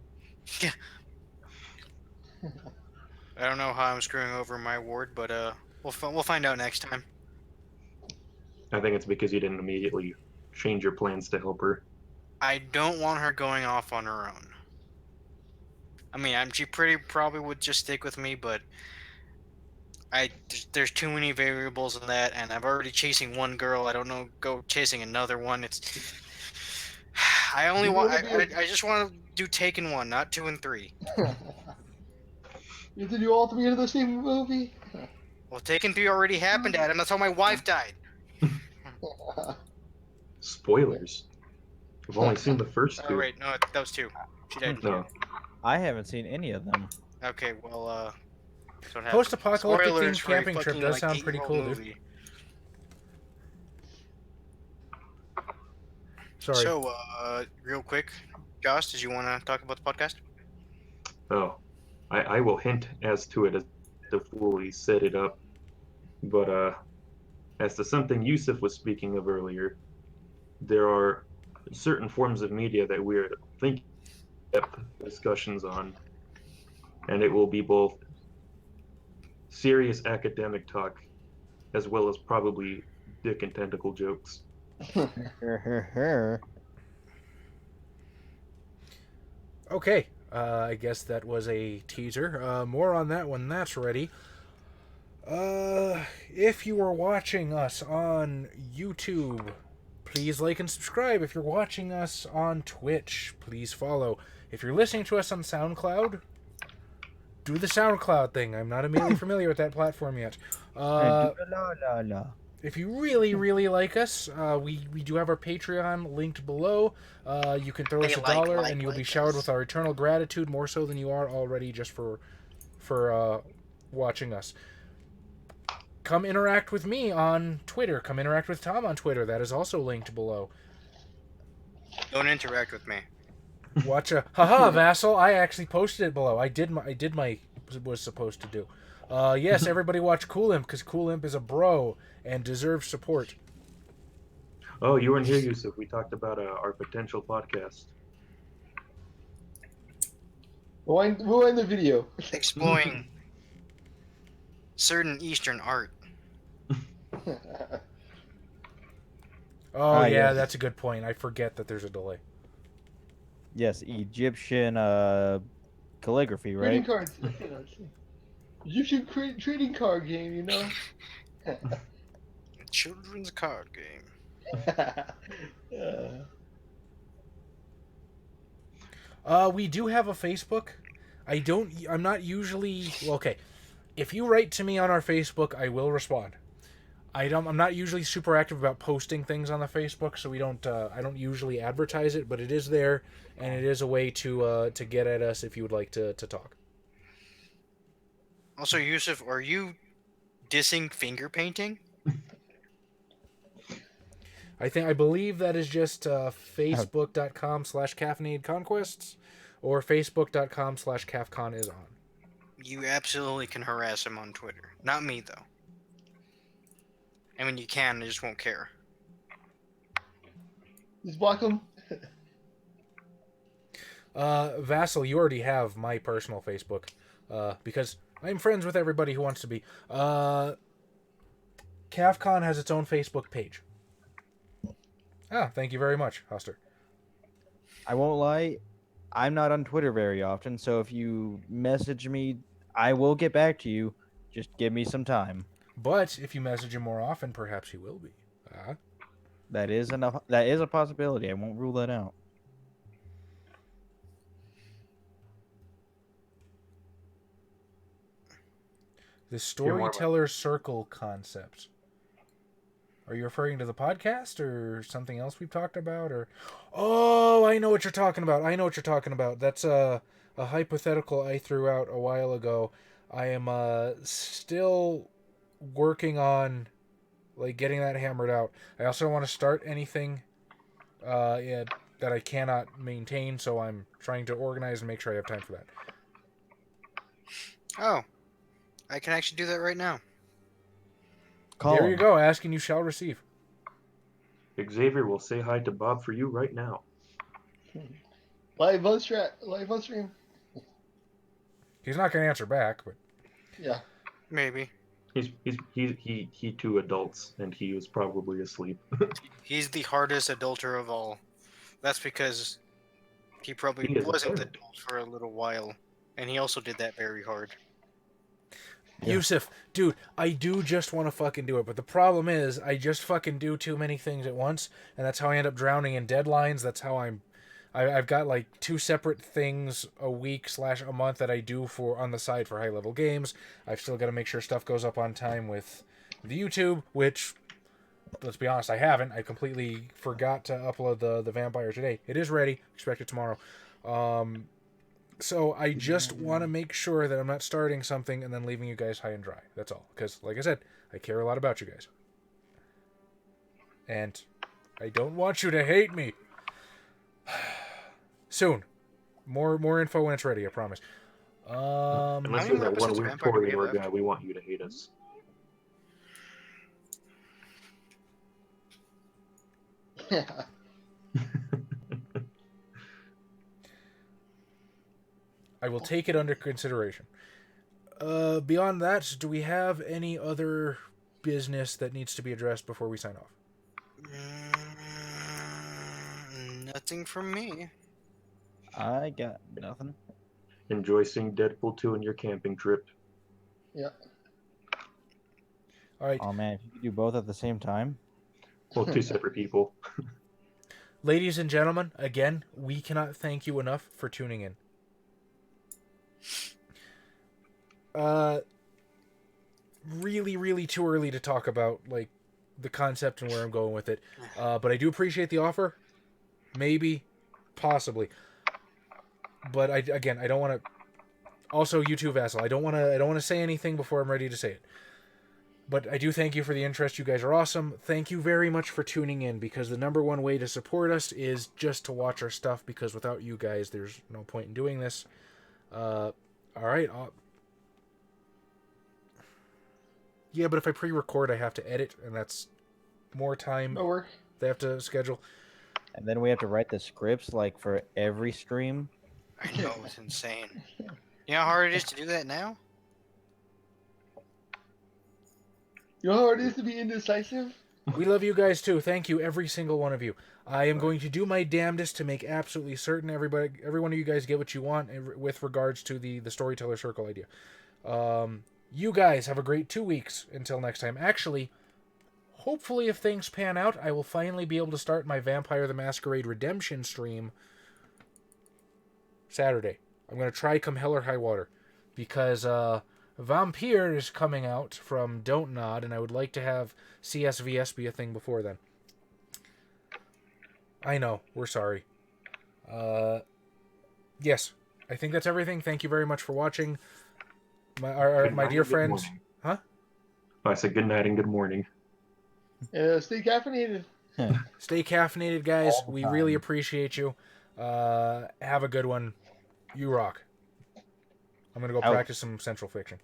I don't know how I'm screwing over my ward, but we'll find out next time. I think it's because you didn't immediately change your plans to help her. I don't want her going off on her own. I mean, she probably would just stick with me, but there's too many variables in that, and I'm already chasing one girl. I don't know, go chasing another one. It's I only want. I just want to do Taken 1, not 2 and 3. You have to do all 3 of the same movie? Well, Taken 3 already happened, Adam. That's how my wife died. Spoilers. I've only seen the first Oh, 2. wait, no, that was 2. She died in 2. No. I haven't seen any of them. Okay, well, so what happened. Post-apocalyptic Spoilers themed for a camping trip fucking, does like, sound pretty 8-year-old cool, dude. movie. Sorry. So, real quick, Josh, did you want to talk about the podcast? Oh, I will hint as to it as to fully set it up. But as to something Yusuf was speaking of earlier, there are certain forms of media that we're thinking depth discussions on, and it will be both serious academic talk as well as probably dick and tentacle jokes. Okay, I guess that was a teaser. More on that when that's ready. If you are watching us on YouTube, please like and subscribe. If you're watching us on Twitch, please follow. If you're listening to us on SoundCloud, do the SoundCloud thing. I'm not immediately familiar with that platform yet. If you really, really like us, we do have our Patreon linked below. You can throw us $1 and you'll be showered with our eternal gratitude, more so than you are already just for watching us. Come interact with me on Twitter. Come interact with Tom on Twitter. That is also linked below. Don't interact with me. Watch haha, Vassal. I actually posted it below. I did my was supposed to do. Yes, everybody watch Cool Imp because Cool Imp is a bro and deserves support. Oh, you weren't here, Yusuf. We talked about our potential podcast. We'll end the video. Exploring certain Eastern art. Oh, yeah, yes. that's a good point. I forget that there's a delay. Yes, Egyptian calligraphy, right? Trading cards. Egyptian trading card game, you know? Children's card game. We do have a Facebook. I'm not usually... Well, okay. If you write to me on our Facebook, I will respond. I'm not usually super active about posting things on the Facebook, so I don't usually advertise it, but it is there, and it is a way to get at us if you would like to talk. Also, Yusuf, are you dissing finger painting? I believe that is just facebook.com/caffeinatedconquests or facebook.com/cafcon is on. You absolutely can harass him on Twitter. Not me, though. I mean, you can, I just won't care. Just block them. Vassal, you already have my personal Facebook because I'm friends with everybody who wants to be. CAFCON has its own Facebook page. Ah, thank you very much, Huster. I won't lie, I'm not on Twitter very often, so if you message me, I will get back to you. Just give me some time. But if you message him more often, perhaps he will be. That is enough. That is a possibility. I won't rule that out. The You're more storyteller circle concept. Are you referring to the podcast or something else we've talked about? Or, oh, I know what you're talking about. I know what you're talking about. That's a hypothetical I threw out a while ago. I am still working on like getting that hammered out. I also don't want to start anything yeah, that I cannot maintain, so I'm trying to organize and make sure I have time for that. Oh, I can actually do that right now. Call There you him. go. Ask and you shall receive. Xavier will say hi to Bob for you right now. Live on stream. He's not going to answer back, but Yeah. Maybe. He two adults, and he was probably asleep. He's the hardest adulter of all. That's because he probably He is a wasn't parent. adult for a little while. And he also did that very hard. Yeah. Yusuf, dude, I do just want to fucking do it, but the problem is I just fucking do too many things at once, and that's how I end up drowning in deadlines. That's how I've got like 2 separate things a week / a month that I do for on the side for high level games. I've still got to make sure stuff goes up on time with the YouTube, which, let's be honest, I haven't. I completely forgot to upload the vampire today. It is ready. Expect it tomorrow. So I just want to make sure that I'm not starting something and then leaving you guys high and dry. That's all. Because, like I said, I care a lot about you guys. And I don't want you to hate me. Soon. More info when it's ready, I promise. Unless How you're many that one episodes of weird Vampire do we Tory have War left? guy, we want you to hate us. Yeah. I will take it under consideration. Beyond that, do we have any other business that needs to be addressed before we sign off? Nothing from me. I got nothing. Enjoy seeing Deadpool 2 on your camping trip. Yeah. All right. Oh man, if you could do both at the same time. Well, two separate people. Ladies and gentlemen, again, we cannot thank you enough for tuning in. Really too early to talk about like the concept and where I'm going with it. But I do appreciate the offer. Maybe, possibly. But I don't want to. Also, you too, Vassal. I don't want to say anything before I'm ready to say it. But I do thank you for the interest. You guys are awesome. Thank you very much for tuning in, because the number one way to support us is just to watch our stuff, because without you guys, there's no point in doing this. All right. Yeah, but if I pre-record, I have to edit, and that's more time No work. they have to schedule. And then we have to write the scripts like for every stream. I know, it's insane. You know how hard it is to do that now? You know how hard it is to be indecisive? We love you guys too. Thank you, every single one of you. I am going to do my damnedest to make absolutely certain every one of you guys get what you want with regards to the storyteller circle idea. You guys have a great 2 weeks until next time. Actually, hopefully if things pan out, I will finally be able to start my Vampire the Masquerade Redemption stream Saturday. I'm going to try come hell or high water, because Vampire is coming out from Don't Nod, and I would like to have CSVS be a thing before then. I know, we're sorry. Yes, I think that's everything. Thank you very much for watching. My Good night dear and good friends. morning. Huh? I said good night and good morning. Stay caffeinated. Stay caffeinated, guys. All the We time. really appreciate you. Have a good one. You rock. I'm going to go Out. practice some Central Fiction.